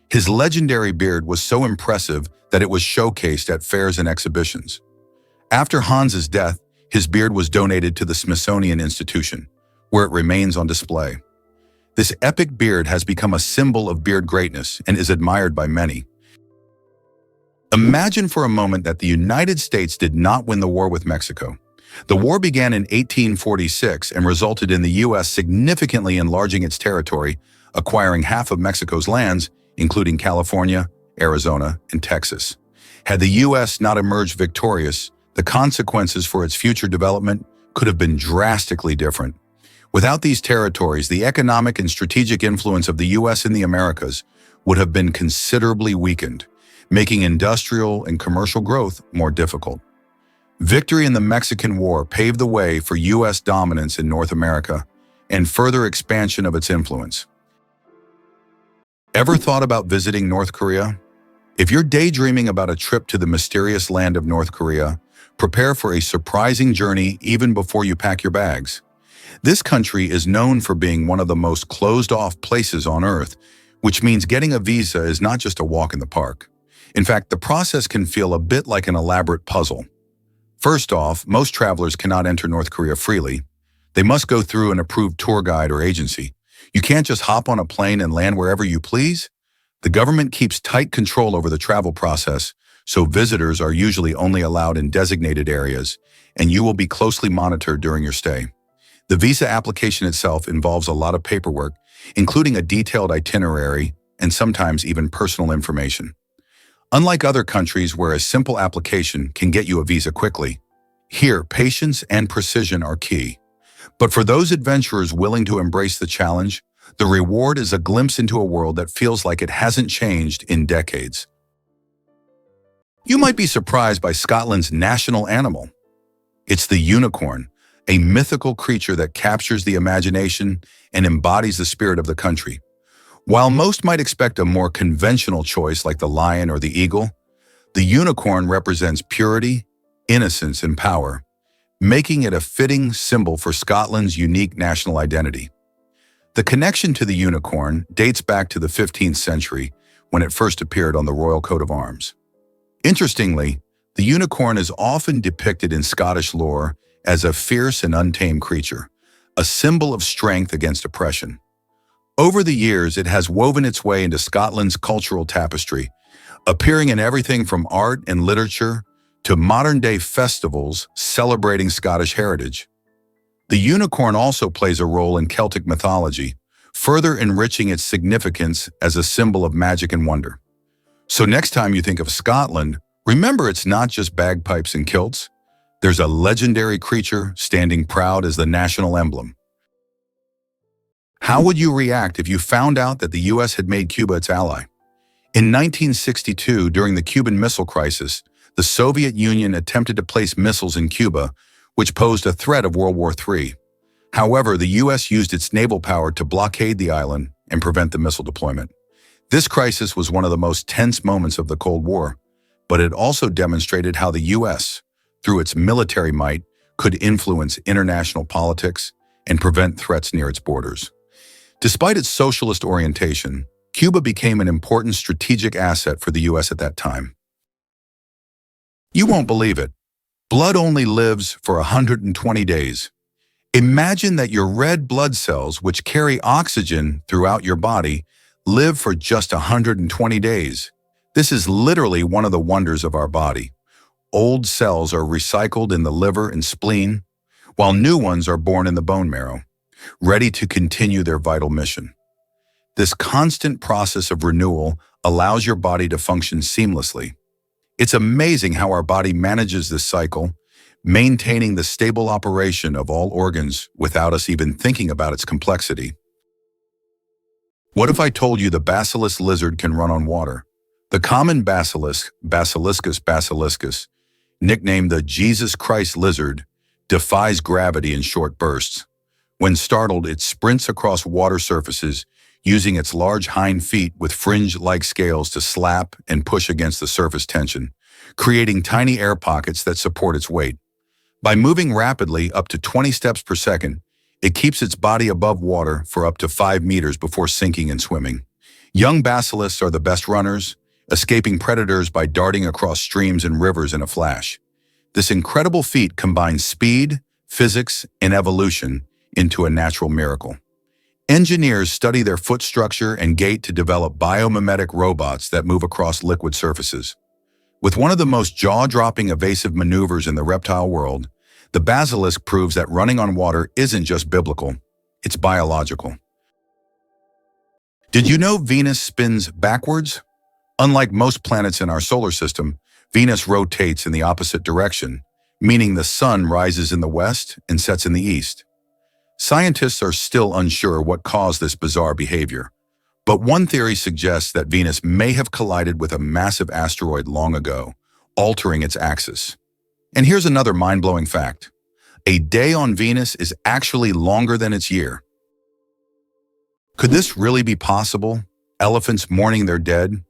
His legendary beard was so impressive that it was showcased at fairs and exhibitions. After Hans's death, his beard was donated to the Smithsonian Institution, where it remains on display. This epic beard has become a symbol of beard greatness and is admired by many. Imagine for a moment that the United States did not win the war with Mexico. The war began in 1846 and resulted in the U.S. significantly enlarging its territory, acquiring half of Mexico's lands, including California, Arizona, and Texas. Had the U.S. not emerged victorious, the consequences for its future development could have been drastically different. Without these territories, the economic and strategic influence of the U.S. in the Americas would have been considerably weakened, making industrial and commercial growth more difficult. Victory in the Mexican War paved the way for U.S. dominance in North America and further expansion of its influence. Ever thought about visiting North Korea? If you're daydreaming about a trip to the mysterious land of North Korea, prepare for a surprising journey even before you pack your bags. This country is known for being one of the most closed-off places on Earth, which means getting a visa is not just a walk in the park. In fact, the process can feel a bit like an elaborate puzzle. First off, most travelers cannot enter North Korea freely. They must go through an approved tour guide or agency. You can't just hop on a plane and land wherever you please. The government keeps tight control over the travel process, so visitors are usually only allowed in designated areas, and you will be closely monitored during your stay. The visa application itself involves a lot of paperwork, including a detailed itinerary and sometimes even personal information. Unlike other countries where a simple application can get you a visa quickly, here patience and precision are key. But for those adventurers willing to embrace the challenge, the reward is a glimpse into a world that feels like it hasn't changed in decades. You might be surprised by Scotland's national animal. It's the unicorn, a mythical creature that captures the imagination and embodies the spirit of the country. While most might expect a more conventional choice like the lion or the eagle, the unicorn represents purity, innocence, and power, making it a fitting symbol for Scotland's unique national identity. The connection to the unicorn dates back to the 15th century when it first appeared on the royal coat of arms. Interestingly, the unicorn is often depicted in Scottish lore as a fierce and untamed creature, a symbol of strength against oppression. Over the years, it has woven its way into Scotland's cultural tapestry, appearing in everything from art and literature to modern-day festivals celebrating Scottish heritage. The unicorn also plays a role in Celtic mythology, further enriching its significance as a symbol of magic and wonder. So next time you think of Scotland, remember it's not just bagpipes and kilts. There's a legendary creature standing proud as the national emblem. How would you react if you found out that the US had made Cuba its ally? In 1962, during the Cuban Missile Crisis, the Soviet Union attempted to place missiles in Cuba, which posed a threat of World War III. However, the US used its naval power to blockade the island and prevent the missile deployment. This crisis was one of the most tense moments of the Cold War, but it also demonstrated how the US, through its military might, could influence international politics and prevent threats near its borders. Despite its socialist orientation, Cuba became an important strategic asset for the US at that time. You won't believe it. Blood only lives for 120 days. Imagine that your red blood cells, which carry oxygen throughout your body, live for just 120 days. This is literally one of the wonders of our body. Old cells are recycled in the liver and spleen, while new ones are born in the bone marrow, ready to continue their vital mission. This constant process of renewal allows your body to function seamlessly. It's amazing how our body manages this cycle, maintaining the stable operation of all organs without us even thinking about its complexity. What if I told you the basilisk lizard can run on water? The common basilisk, Basiliscus, nicknamed the Jesus Christ lizard, defies gravity in short bursts. When startled, it sprints across water surfaces, using its large hind feet with fringe-like scales to slap and push against the surface tension, creating tiny air pockets that support its weight. By moving rapidly up to 20 steps per second, it keeps its body above water for up to 5 meters before sinking and swimming. Young basilisks are the best runners, escaping predators by darting across streams and rivers in a flash. This incredible feat combines speed, physics, and evolution into a natural miracle. Engineers study their foot structure and gait to develop biomimetic robots that move across liquid surfaces. With one of the most jaw-dropping evasive maneuvers in the reptile world, the basilisk proves that running on water isn't just biblical, it's biological. Did you know Venus spins backwards? Unlike most planets in our solar system, Venus rotates in the opposite direction, meaning the sun rises in the west and sets in the east. Scientists are still unsure what caused this bizarre behavior, but one theory suggests that Venus may have collided with a massive asteroid long ago, altering its axis. And here's another mind-blowing fact. A day on Venus is actually longer than its year. Could this really be possible? Elephants mourning their dead?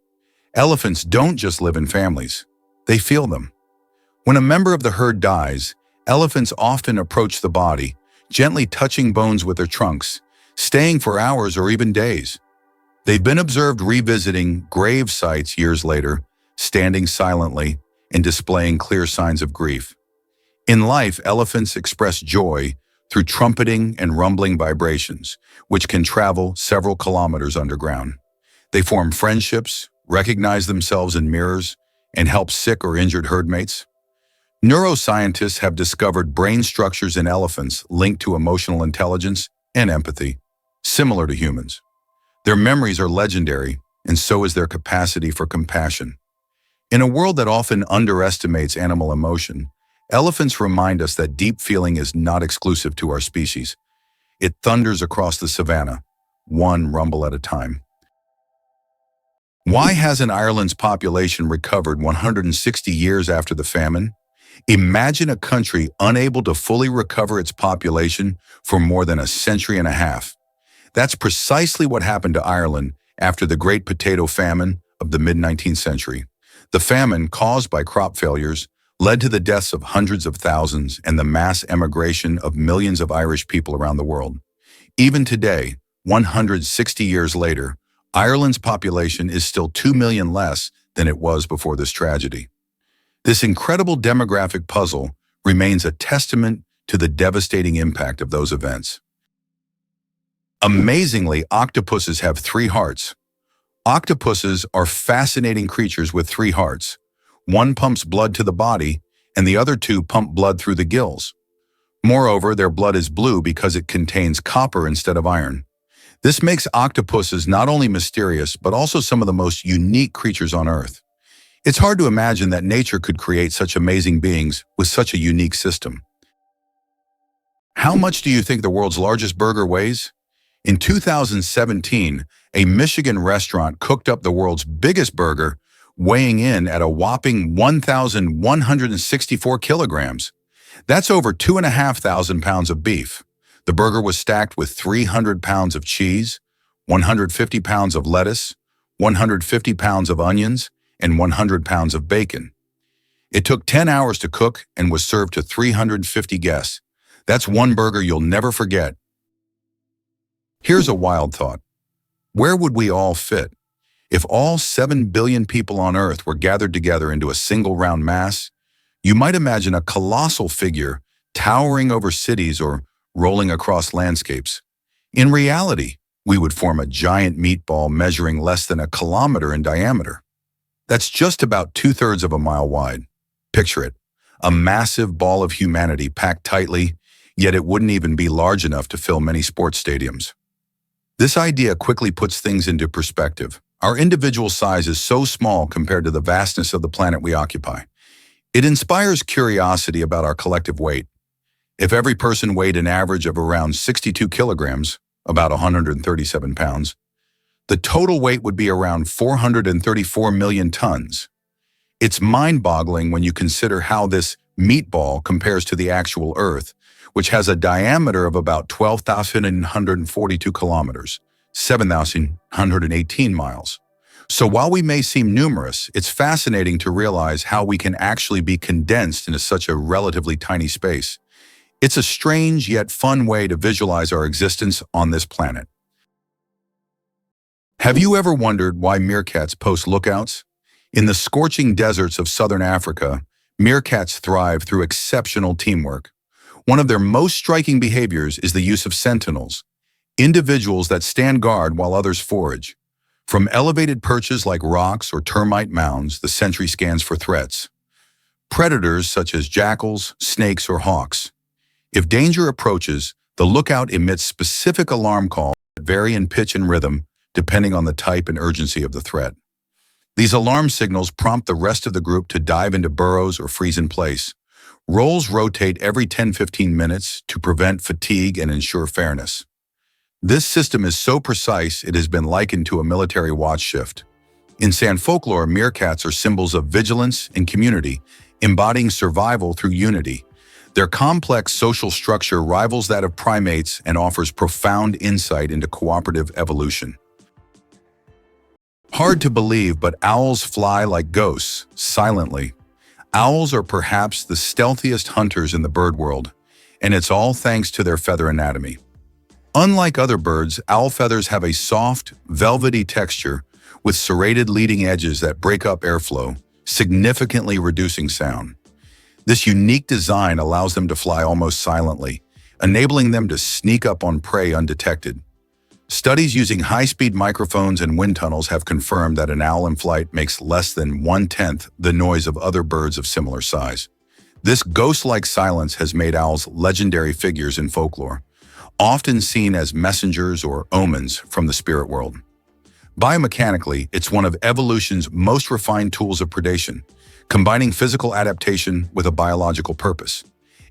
Elephants don't just live in families. They feel them. When a member of the herd dies, elephants often approach the body, gently touching bones with their trunks, staying for hours or even days. They've been observed revisiting grave sites years later, standing silently and displaying clear signs of grief. In life, elephants express joy through trumpeting and rumbling vibrations, which can travel several kilometers underground. They form friendships, recognize themselves in mirrors, and help sick or injured herd mates. Neuroscientists have discovered brain structures in elephants linked to emotional intelligence and empathy, similar to humans. Their memories are legendary, and so is their capacity for compassion. In a world that often underestimates animal emotion, elephants remind us that deep feeling is not exclusive to our species. It thunders across the savannah, one rumble at a time. Why hasn't Ireland's population recovered 160 years after the famine? Imagine a country unable to fully recover its population for more than a century and a half. That's precisely what happened to Ireland after the Great Potato Famine of the mid-19th century. The famine, caused by crop failures, led to the deaths of hundreds of thousands and the mass emigration of millions of Irish people around the world. Even today, 160 years later, Ireland's population is still 2 million less than it was before this tragedy. This incredible demographic puzzle remains a testament to the devastating impact of those events. Amazingly, octopuses have 3 hearts. Octopuses are fascinating creatures with 3 hearts. One pumps blood to the body, and the other 2 pump blood through the gills. Moreover, their blood is blue because it contains copper instead of iron. This makes octopuses not only mysterious, but also some of the most unique creatures on Earth. It's hard to imagine that nature could create such amazing beings with such a unique system. How much do you think the world's largest burger weighs? In 2017, a Michigan restaurant cooked up the world's biggest burger, weighing in at a whopping 1,164 kilograms. That's over 2,500 pounds of beef. The burger was stacked with 300 pounds of cheese, 150 pounds of lettuce, 150 pounds of onions, and 100 pounds of bacon. It took 10 hours to cook and was served to 350 guests. That's one burger you'll never forget. Here's a wild thought. Where would we all fit? If all 7 billion people on Earth were gathered together into a single round mass, you might imagine a colossal figure towering over cities or rolling across landscapes. In reality, we would form a giant meatball measuring less than a kilometer in diameter. That's just about 2/3 of a mile wide. Picture it, a massive ball of humanity packed tightly, yet it wouldn't even be large enough to fill many sports stadiums. This idea quickly puts things into perspective. Our individual size is so small compared to the vastness of the planet we occupy. It inspires curiosity about our collective weight. If every person weighed an average of around 62 kilograms, about 137 pounds, the total weight would be around 434 million tons. It's mind-boggling when you consider how this meatball compares to the actual Earth, which has a diameter of about 12,142 kilometers, 7,118 miles. So while we may seem numerous, it's fascinating to realize how we can actually be condensed into such a relatively tiny space. It's a strange yet fun way to visualize our existence on this planet. Have you ever wondered why meerkats post lookouts? In the scorching deserts of southern Africa, meerkats thrive through exceptional teamwork. One of their most striking behaviors is the use of sentinels, individuals that stand guard while others forage. From elevated perches like rocks or termite mounds, the sentry scans for threats. Predators such as jackals, snakes, or hawks. If danger approaches, the lookout emits specific alarm calls that vary in pitch and rhythm depending on the type and urgency of the threat. These alarm signals prompt the rest of the group to dive into burrows or freeze in place. Roles rotate every 10-15 minutes to prevent fatigue and ensure fairness. This system is so precise it has been likened to a military watch shift. In San folklore, meerkats are symbols of vigilance and community, embodying survival through unity. Their complex social structure rivals that of primates and offers profound insight into cooperative evolution. Hard to believe, but owls fly like ghosts, silently. Owls are perhaps the stealthiest hunters in the bird world, and it's all thanks to their feather anatomy. Unlike other birds, owl feathers have a soft, velvety texture with serrated leading edges that break up airflow, significantly reducing sound. This unique design allows them to fly almost silently, enabling them to sneak up on prey undetected. Studies using high-speed microphones and wind tunnels have confirmed that an owl in flight makes less than 1/10 the noise of other birds of similar size. This ghost-like silence has made owls legendary figures in folklore, often seen as messengers or omens from the spirit world. Biomechanically, it's one of evolution's most refined tools of predation, combining physical adaptation with a biological purpose.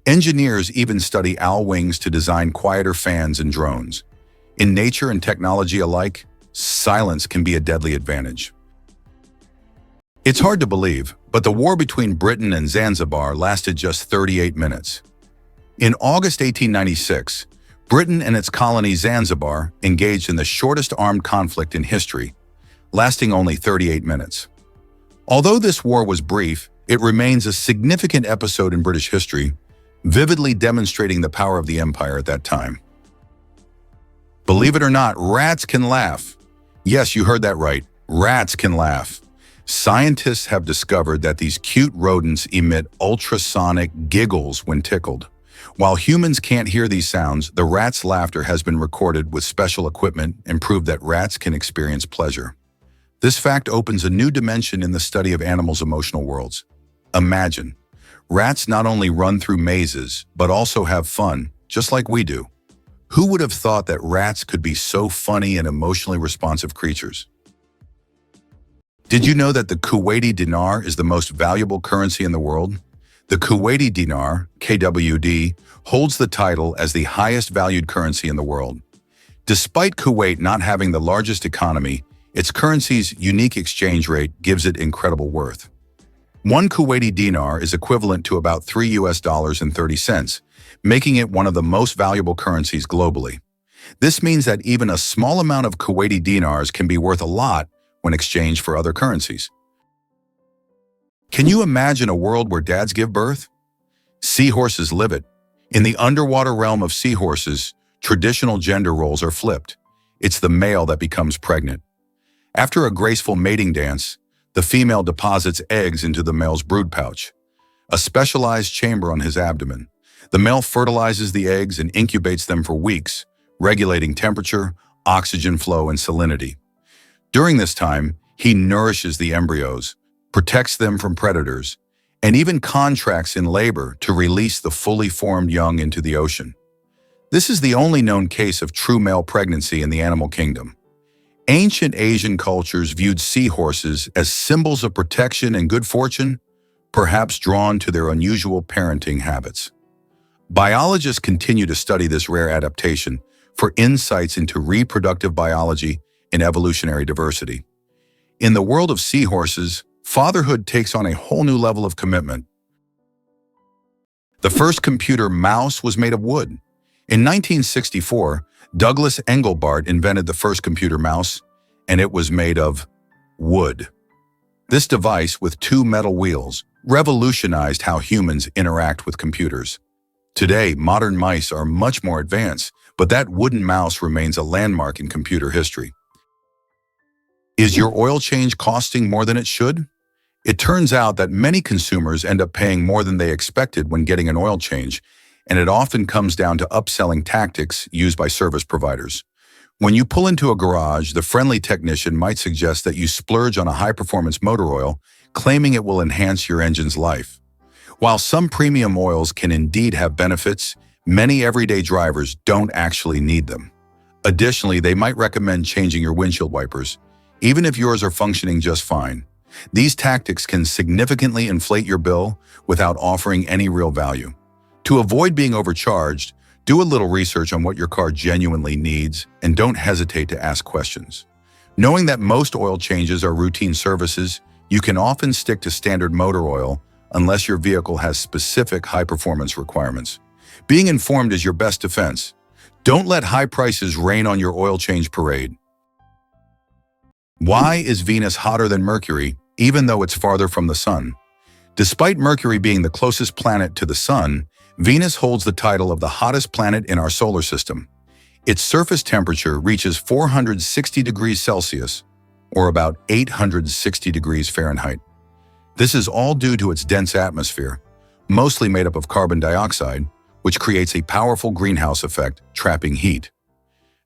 Engineers even study owl wings to design quieter fans and drones. In nature and technology alike, silence can be a deadly advantage. It's hard to believe, but the war between Britain and Zanzibar lasted just 38 minutes. In August 1896, Britain and its colony Zanzibar engaged in the shortest armed conflict in history, lasting only 38 minutes. Although this war was brief, it remains a significant episode in British history, vividly demonstrating the power of the empire at that time. Believe it or not, rats can laugh. Yes, you heard that right. Rats can laugh. Scientists have discovered that these cute rodents emit ultrasonic giggles when tickled. While humans can't hear these sounds, the rat's laughter has been recorded with special equipment and proved that rats can experience pleasure. This fact opens a new dimension in the study of animals' emotional worlds. Imagine, Rats not only run through mazes, but also have fun, just like we do. Who would have thought that rats could be so funny and emotionally responsive creatures? Did you know that the Kuwaiti dinar is the most valuable currency in the world? The Kuwaiti dinar, KWD, holds the title as the highest valued currency in the world. Despite Kuwait not having the largest economy, its currency's unique exchange rate gives it incredible worth. One Kuwaiti dinar is equivalent to about $3.30, making it one of the most valuable currencies globally. This means that even a small amount of Kuwaiti dinars can be worth a lot when exchanged for other currencies. Can you imagine a world where dads give birth? Seahorses live it. In the underwater realm of seahorses, traditional gender roles are flipped. It's the male that becomes pregnant. After a graceful mating dance, the female deposits eggs into the male's brood pouch, a specialized chamber on his abdomen. The male fertilizes the eggs and incubates them for weeks, regulating temperature, oxygen flow, and salinity. During this time, he nourishes the embryos, protects them from predators, and even contracts in labor to release the fully formed young into the ocean. This is the only known case of true male pregnancy in the animal kingdom. Ancient Asian cultures viewed seahorses as symbols of protection and good fortune, perhaps drawn to their unusual parenting habits. Biologists continue to study this rare adaptation for insights into reproductive biology and evolutionary diversity. In the world of seahorses, fatherhood takes on a whole new level of commitment. The first computer mouse was made of wood. In 1964, Douglas Engelbart invented the first computer mouse, and it was made of wood. This device, with two metal wheels, revolutionized how humans interact with computers. Today, modern mice are much more advanced, but that wooden mouse remains a landmark in computer history. Is your oil change costing more than it should? It turns out that many consumers end up paying more than they expected when getting an oil change, and it often comes down to upselling tactics used by service providers. When you pull into a garage, the friendly technician might suggest that you splurge on a high-performance motor oil, claiming it will enhance your engine's life. While some premium oils can indeed have benefits, many everyday drivers don't actually need them. Additionally, they might recommend changing your windshield wipers, even if yours are functioning just fine. These tactics can significantly inflate your bill without offering any real value. To avoid being overcharged, do a little research on what your car genuinely needs and don't hesitate to ask questions. Knowing that most oil changes are routine services, you can often stick to standard motor oil unless your vehicle has specific high-performance requirements. Being informed is your best defense. Don't let high prices rain on your oil change parade. Why is Venus hotter than Mercury, even though it's farther from the Sun? Despite Mercury being the closest planet to the Sun, Venus holds the title of the hottest planet in our solar system. Its surface temperature reaches 460 degrees Celsius, or about 860 degrees Fahrenheit. This is all due to its dense atmosphere, mostly made up of carbon dioxide, which creates a powerful greenhouse effect, trapping heat.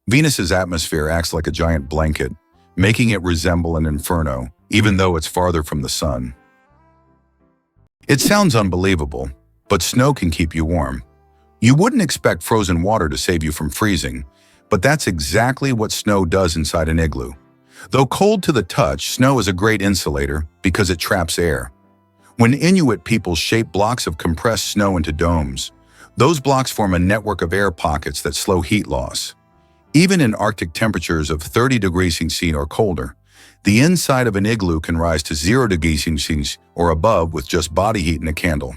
Venus's atmosphere acts like a giant blanket, making it resemble an inferno, even though it's farther from the Sun. It sounds unbelievable, but snow can keep you warm. You wouldn't expect frozen water to save you from freezing, but that's exactly what snow does inside an igloo. Though cold to the touch, snow is a great insulator because it traps air. When Inuit people shape blocks of compressed snow into domes, those blocks form a network of air pockets that slow heat loss. Even in Arctic temperatures of 30 degrees Celsius or colder, the inside of an igloo can rise to 0 degrees Celsius or above with just body heat and a candle.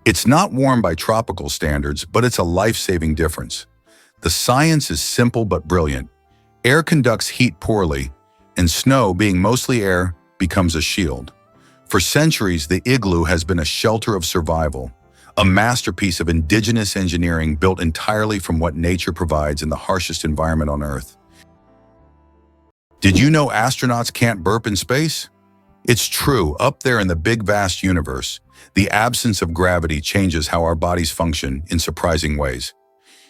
It's not warm by tropical standards, but it's a life-saving difference. The science is simple but brilliant. Air conducts heat poorly, and snow, being mostly air, becomes a shield. For centuries, the igloo has been a shelter of survival, a masterpiece of indigenous engineering built entirely from what nature provides in the harshest environment on Earth. Did you know astronauts can't burp in space? It's true, up there in the big vast universe, the absence of gravity changes how our bodies function in surprising ways.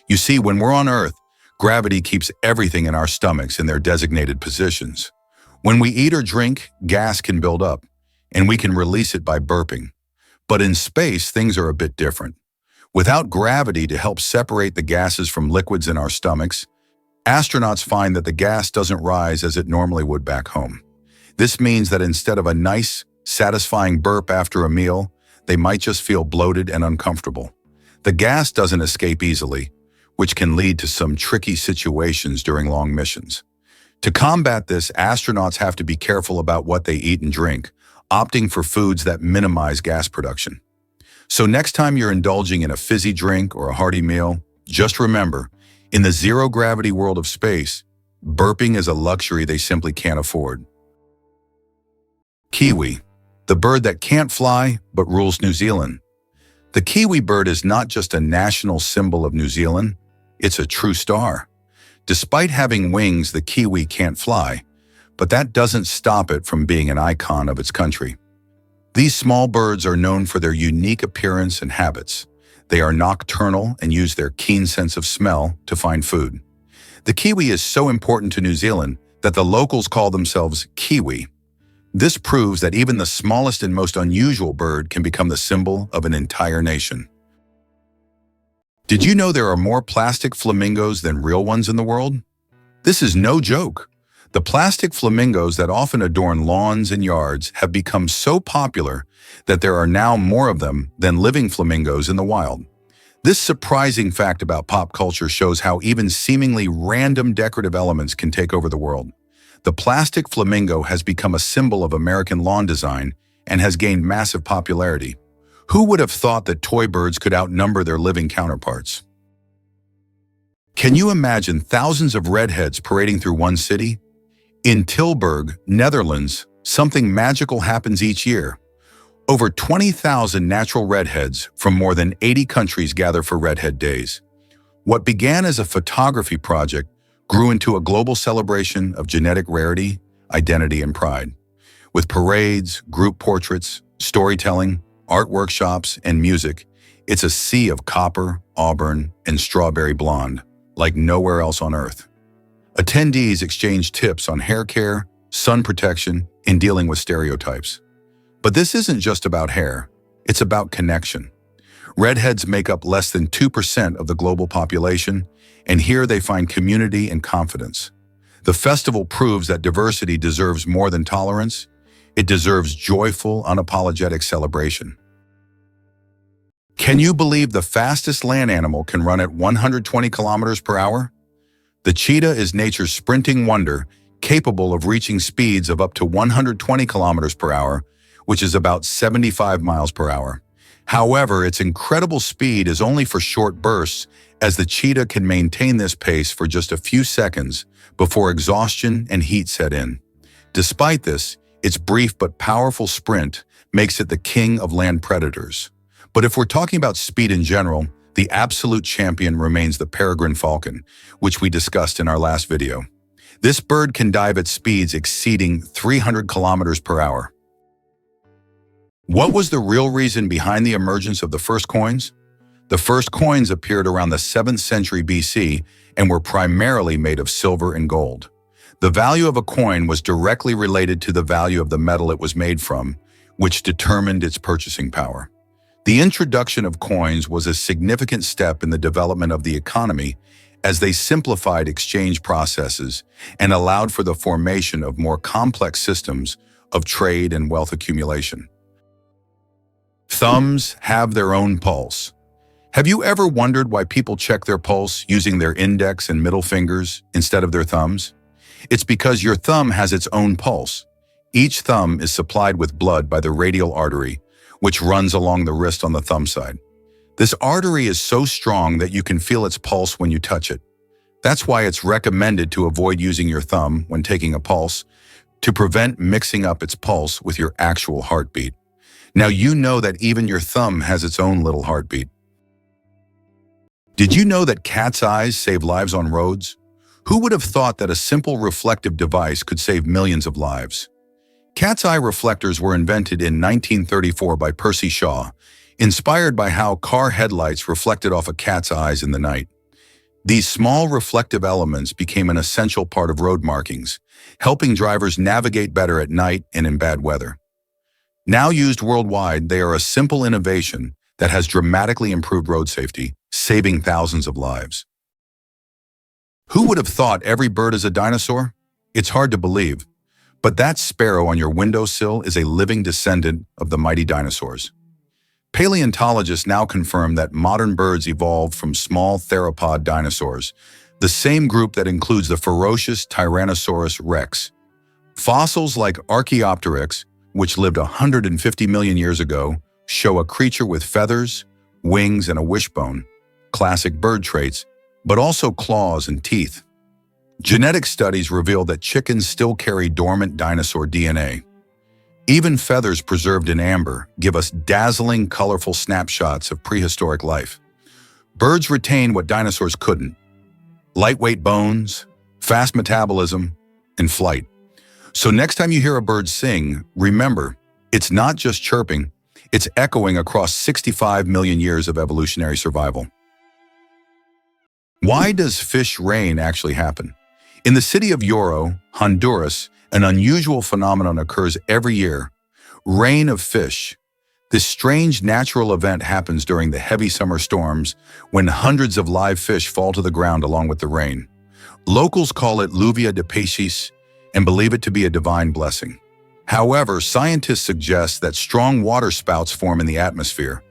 You see, when we're on Earth, gravity keeps everything in our stomachs in their designated positions. When we eat or drink, gas can build up, and we can release it by burping. But in space, things are a bit different. Without gravity to help separate the gases from liquids in our stomachs, astronauts find that the gas doesn't rise as it normally would back home. This means that instead of a nice, satisfying burp after a meal, they might just feel bloated and uncomfortable. The gas doesn't escape easily, which can lead to some tricky situations during long missions. To combat this, astronauts have to be careful about what they eat and drink, opting for foods that minimize gas production. So next time you're indulging in a fizzy drink or a hearty meal, just remember, in the zero-gravity world of space, burping is a luxury they simply can't afford. Kiwi, the bird that can't fly but rules New Zealand. The kiwi bird is not just a national symbol of New Zealand, it's a true star. Despite having wings, the kiwi can't fly, but that doesn't stop it from being an icon of its country. These small birds are known for their unique appearance and habits. They are nocturnal and use their keen sense of smell to find food. The kiwi is so important to New Zealand that the locals call themselves kiwi. This proves that even the smallest and most unusual bird can become the symbol of an entire nation. Did you know there are more plastic flamingos than real ones in the world? This is no joke. The plastic flamingos that often adorn lawns and yards have become so popular that there are now more of them than living flamingos in the wild. This surprising fact about pop culture shows how even seemingly random decorative elements can take over the world. The plastic flamingo has become a symbol of American lawn design and has gained massive popularity. Who would have thought that toy birds could outnumber their living counterparts? Can you imagine thousands of redheads parading through one city? In Tilburg, Netherlands, something magical happens each year. Over 20,000 natural redheads from more than 80 countries gather for Redhead Days. What began as a photography project grew into a global celebration of genetic rarity, identity, and pride. With parades, group portraits, storytelling, art workshops, and music, it's a sea of copper, auburn, and strawberry blonde, like nowhere else on Earth. Attendees exchange tips on hair care, sun protection, and dealing with stereotypes. But this isn't just about hair, it's about connection. Redheads make up less than 2% of the global population, and here they find community and confidence. The festival proves that diversity deserves more than tolerance. It deserves joyful, unapologetic celebration. Can you believe the fastest land animal can run at 120 kilometers per hour? The cheetah is nature's sprinting wonder, capable of reaching speeds of up to 120 kilometers per hour, which is about 75 miles per hour. However, its incredible speed is only for short bursts, as the cheetah can maintain this pace for just a few seconds before exhaustion and heat set in. Despite this, its brief but powerful sprint makes it the king of land predators. But if we're talking about speed in general, the absolute champion remains the peregrine falcon, which we discussed in our last video. This bird can dive at speeds exceeding 300 kilometers per hour. What was the real reason behind the emergence of the first coins? The first coins appeared around the 7th century BC and were primarily made of silver and gold. The value of a coin was directly related to the value of the metal it was made from, which determined its purchasing power. The introduction of coins was a significant step in the development of the economy, as they simplified exchange processes and allowed for the formation of more complex systems of trade and wealth accumulation. Thumbs have their own pulse. Have you ever wondered why people check their pulse using their index and middle fingers instead of their thumbs? It's because your thumb has its own pulse. Each thumb is supplied with blood by the radial artery, which runs along the wrist on the thumb side. This artery is so strong that you can feel its pulse when you touch it. That's why it's recommended to avoid using your thumb when taking a pulse, to prevent mixing up its pulse with your actual heartbeat. Now you know that even your thumb has its own little heartbeat. Did you know that cat's eyes save lives on roads? Who would have thought that a simple reflective device could save millions of lives? Cat's eye reflectors were invented in 1934 by Percy Shaw, inspired by how car headlights reflected off a cat's eyes in the night. These small reflective elements became an essential part of road markings, helping drivers navigate better at night and in bad weather. Now used worldwide, they are a simple innovation that has dramatically improved road safety, saving thousands of lives. Who would have thought every bird is a dinosaur? It's hard to believe, but that sparrow on your windowsill is a living descendant of the mighty dinosaurs. Paleontologists now confirm that modern birds evolved from small theropod dinosaurs, the same group that includes the ferocious Tyrannosaurus rex. Fossils like Archaeopteryx, which lived 150 million years ago, show a creature with feathers, wings, and a wishbone, classic bird traits, but also claws and teeth. Genetic studies reveal that chickens still carry dormant dinosaur DNA. Even feathers preserved in amber give us dazzling, colorful snapshots of prehistoric life. Birds retain what dinosaurs couldn't: lightweight bones, fast metabolism, and flight. So next time you hear a bird sing, remember, it's not just chirping, it's echoing across 65 million years of evolutionary survival. Why does fish rain actually happen? In the city of Yoro, Honduras, an unusual phenomenon occurs every year: rain of fish. This strange natural event happens during the heavy summer storms when hundreds of live fish fall to the ground along with the rain. Locals call it lluvia de peces and believe it to be a divine blessing. However, scientists suggest that strong water spouts form in the atmosphere,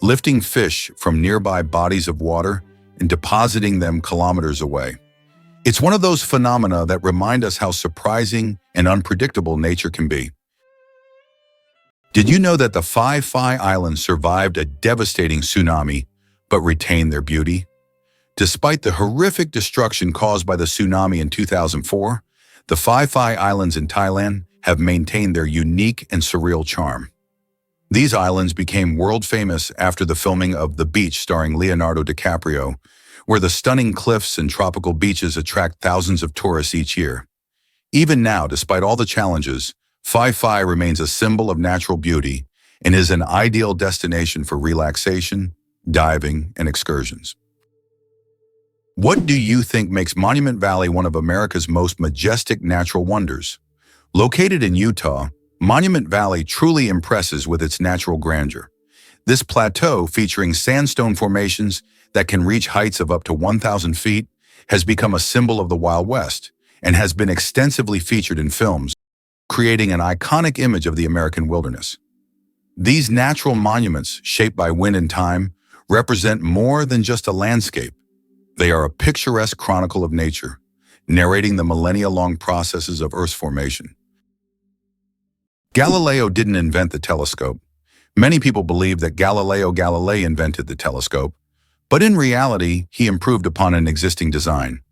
lifting fish from nearby bodies of water and depositing them kilometers away. It's one of those phenomena that remind us how surprising and unpredictable nature can be. Did you know that the Fireflies Islands survived a devastating tsunami but retained their beauty? Despite the horrific destruction caused by the tsunami in 2004, the Fireflies Islands in Thailand have maintained their unique and surreal charm. These islands became world famous after the filming of The Beach starring Leonardo DiCaprio, where the stunning cliffs and tropical beaches attract thousands of tourists each year. Even now, despite all the challenges, Fireflies remains a symbol of natural beauty and is an ideal destination for relaxation, diving, and excursions. What do you think makes Monument Valley one of America's most majestic natural wonders? Located in Utah, Monument Valley truly impresses with its natural grandeur. This plateau, featuring sandstone formations that can reach heights of up to 1,000 feet, has become a symbol of the Wild West and has been extensively featured in films, creating an iconic image of the American wilderness. These natural monuments, shaped by wind and time, represent more than just a landscape. They are a picturesque chronicle of nature, narrating the millennia-long processes of Earth's formation. Galileo didn't invent the telescope. Many people believe that Galileo Galilei invented the telescope, but in reality, he improved upon an existing design.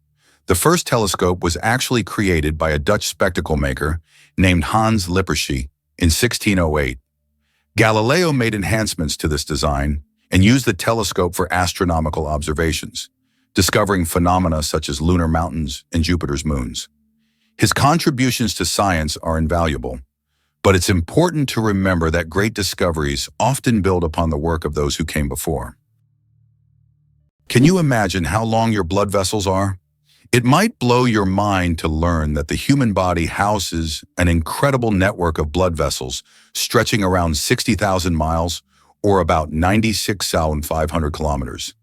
The first telescope was actually created by a Dutch spectacle maker named Hans Lippershey in 1608. Galileo made enhancements to this design and used the telescope for astronomical observations, discovering phenomena such as lunar mountains and Jupiter's moons. His contributions to science are invaluable, but it's important to remember that great discoveries often build upon the work of those who came before. Can you imagine how long your blood vessels are? It might blow your mind to learn that the human body houses an incredible network of blood vessels stretching around 60,000 miles or about 96,500 kilometers.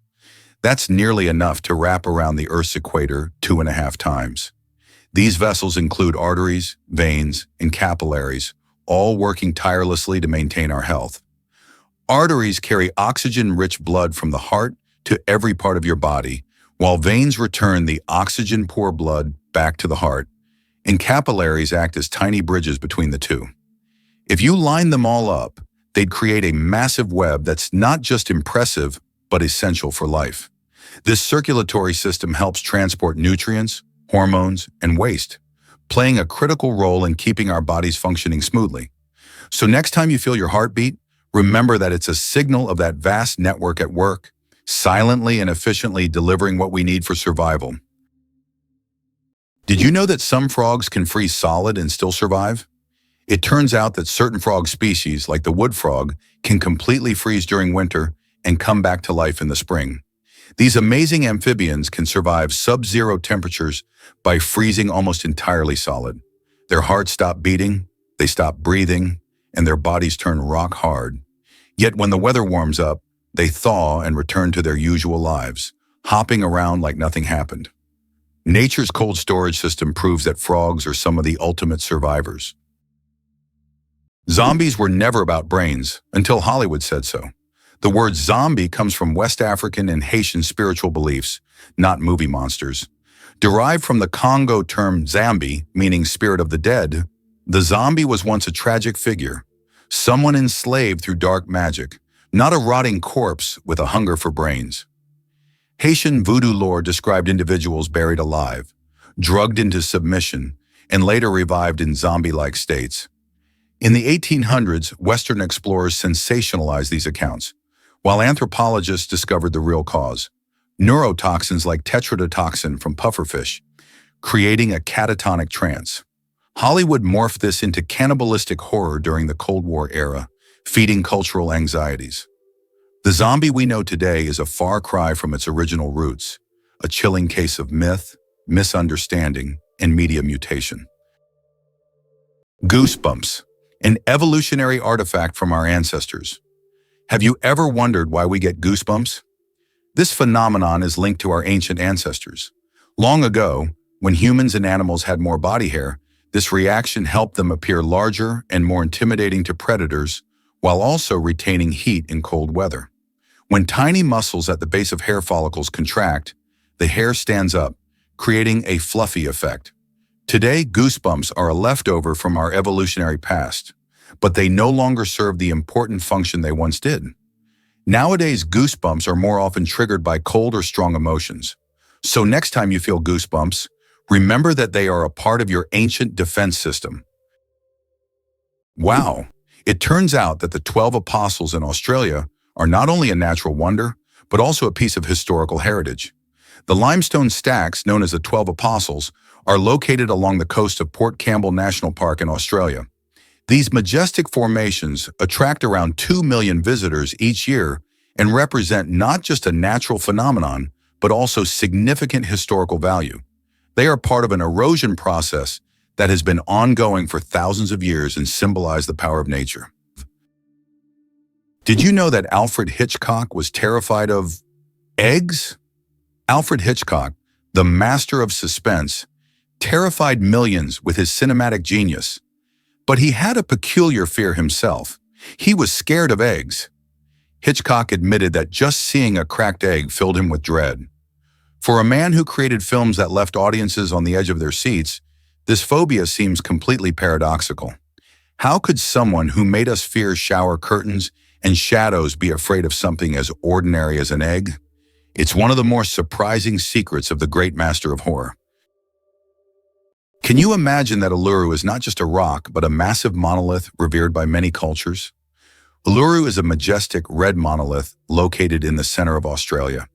That's nearly enough to wrap around the Earth's equator 2.5 times. These vessels include arteries, veins, and capillaries, all working tirelessly to maintain our health. Arteries carry oxygen-rich blood from the heart to every part of your body, while veins return the oxygen-poor blood back to the heart, and capillaries act as tiny bridges between the two. If you line them all up, they'd create a massive web that's not just impressive, but essential for life. This circulatory system helps transport nutrients, hormones, and waste, playing a critical role in keeping our bodies functioning smoothly. So next time you feel your heartbeat, remember that it's a signal of that vast network at work, silently and efficiently delivering what we need for survival. Did you know that some frogs can freeze solid and still survive? It turns out that certain frog species, like the wood frog, can completely freeze during winter and come back to life in the spring. These amazing amphibians can survive sub-zero temperatures by freezing almost entirely solid. Their hearts stop beating, they stop breathing, and their bodies turn rock hard. Yet when the weather warms up, they thaw and return to their usual lives, hopping around like nothing happened. Nature's cold storage system proves that frogs are some of the ultimate survivors. Zombies were never about brains, until Hollywood said so. The word zombie comes from West African and Haitian spiritual beliefs, not movie monsters. Derived from the Congo term zambi, meaning spirit of the dead, the zombie was once a tragic figure, someone enslaved through dark magic, not a rotting corpse with a hunger for brains. Haitian voodoo lore described individuals buried alive, drugged into submission, and later revived in zombie-like states. In the 1800s, Western explorers sensationalized these accounts, while anthropologists discovered the real cause: neurotoxins like tetrodotoxin from pufferfish, creating a catatonic trance. Hollywood morphed this into cannibalistic horror during the Cold War era, feeding cultural anxieties. The zombie we know today is a far cry from its original roots, a chilling case of myth, misunderstanding, and media mutation. Goosebumps, an evolutionary artifact from our ancestors. Have you ever wondered why we get goosebumps? This phenomenon is linked to our ancient ancestors. Long ago, when humans and animals had more body hair, this reaction helped them appear larger and more intimidating to predators, while also retaining heat in cold weather. When tiny muscles at the base of hair follicles contract, the hair stands up, creating a fluffy effect. Today, goosebumps are a leftover from our evolutionary past, but they no longer serve the important function they once did. Nowadays, goosebumps are more often triggered by cold or strong emotions. So next time you feel goosebumps, remember that they are a part of your ancient defense system. Wow! It turns out that the 12 Apostles in Australia are not only a natural wonder, but also a piece of historical heritage. The limestone stacks, known as the 12 Apostles, are located along the coast of Port Campbell National Park in Australia. These majestic formations attract around 2 million visitors each year and represent not just a natural phenomenon, but also significant historical value. They are part of an erosion process that has been ongoing for thousands of years and symbolize the power of nature. Did you know that Alfred Hitchcock was terrified of eggs? Alfred Hitchcock, the master of suspense, terrified millions with his cinematic genius. But he had a peculiar fear himself. He was scared of eggs. Hitchcock admitted that just seeing a cracked egg filled him with dread. For a man who created films that left audiences on the edge of their seats, this phobia seems completely paradoxical. How could someone who made us fear shower curtains and shadows be afraid of something as ordinary as an egg? It's one of the more surprising secrets of the great master of horror. Can you imagine that Uluru is not just a rock, but a massive monolith revered by many cultures? Uluru is a majestic red monolith located in the center of Australia.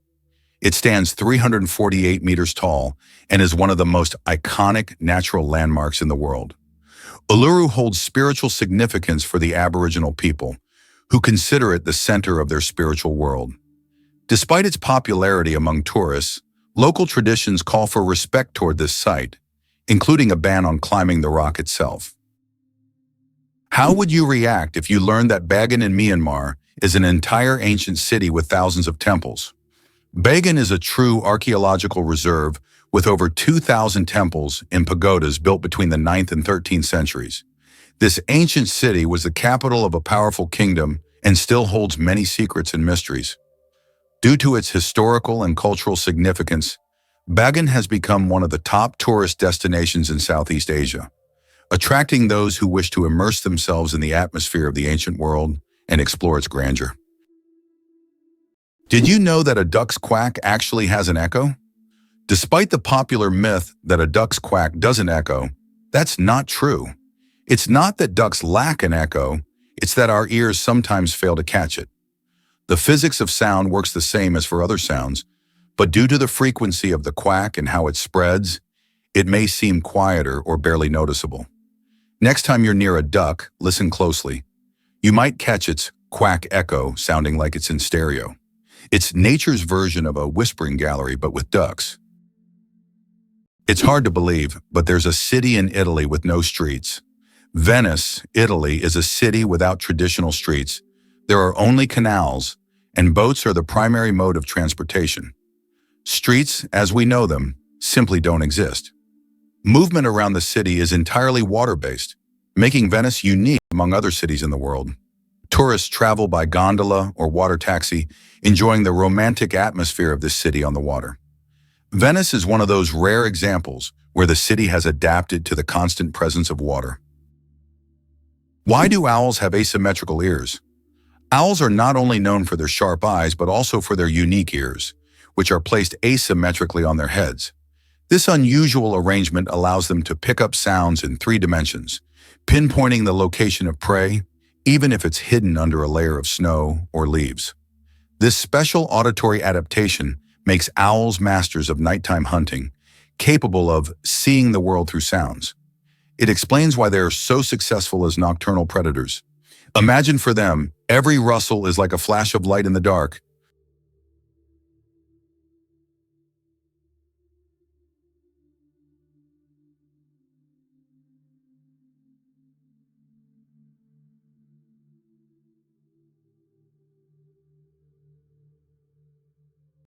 It stands 348 meters tall and is one of the most iconic natural landmarks in the world. Uluru holds spiritual significance for the Aboriginal people, who consider it the center of their spiritual world. Despite its popularity among tourists, local traditions call for respect toward this site, including a ban on climbing the rock itself. How would you react if you learned that Bagan in Myanmar is an entire ancient city with thousands of temples? Bagan is a true archaeological reserve with over 2,000 temples and pagodas built between the 9th and 13th centuries. This ancient city was the capital of a powerful kingdom and still holds many secrets and mysteries. Due to its historical and cultural significance, Bagan has become one of the top tourist destinations in Southeast Asia, attracting those who wish to immerse themselves in the atmosphere of the ancient world and explore its grandeur. Did you know that a duck's quack actually has an echo? Despite the popular myth that a duck's quack doesn't echo, that's not true. It's not that ducks lack an echo, it's that our ears sometimes fail to catch it. The physics of sound works the same as for other sounds, but due to the frequency of the quack and how it spreads, it may seem quieter or barely noticeable. Next time you're near a duck, listen closely. You might catch its quack echo sounding like it's in stereo. It's nature's version of a whispering gallery, but with ducks. It's hard to believe, but there's a city in Italy with no streets. Venice, Italy, is a city without traditional streets. There are only canals, and boats are the primary mode of transportation. Streets, as we know them, simply don't exist. Movement around the city is entirely water-based, making Venice unique among other cities in the world. Tourists travel by gondola or water taxi, enjoying the romantic atmosphere of this city on the water. Venice is one of those rare examples where the city has adapted to the constant presence of water. Why do owls have asymmetrical ears? Owls are not only known for their sharp eyes, but also for their unique ears, which are placed asymmetrically on their heads. This unusual arrangement allows them to pick up sounds in 3 dimensions, pinpointing the location of prey, even if it's hidden under a layer of snow or leaves. This special auditory adaptation makes owls masters of nighttime hunting, capable of seeing the world through sounds. It explains why they are so successful as nocturnal predators. Imagine for them, every rustle is like a flash of light in the dark,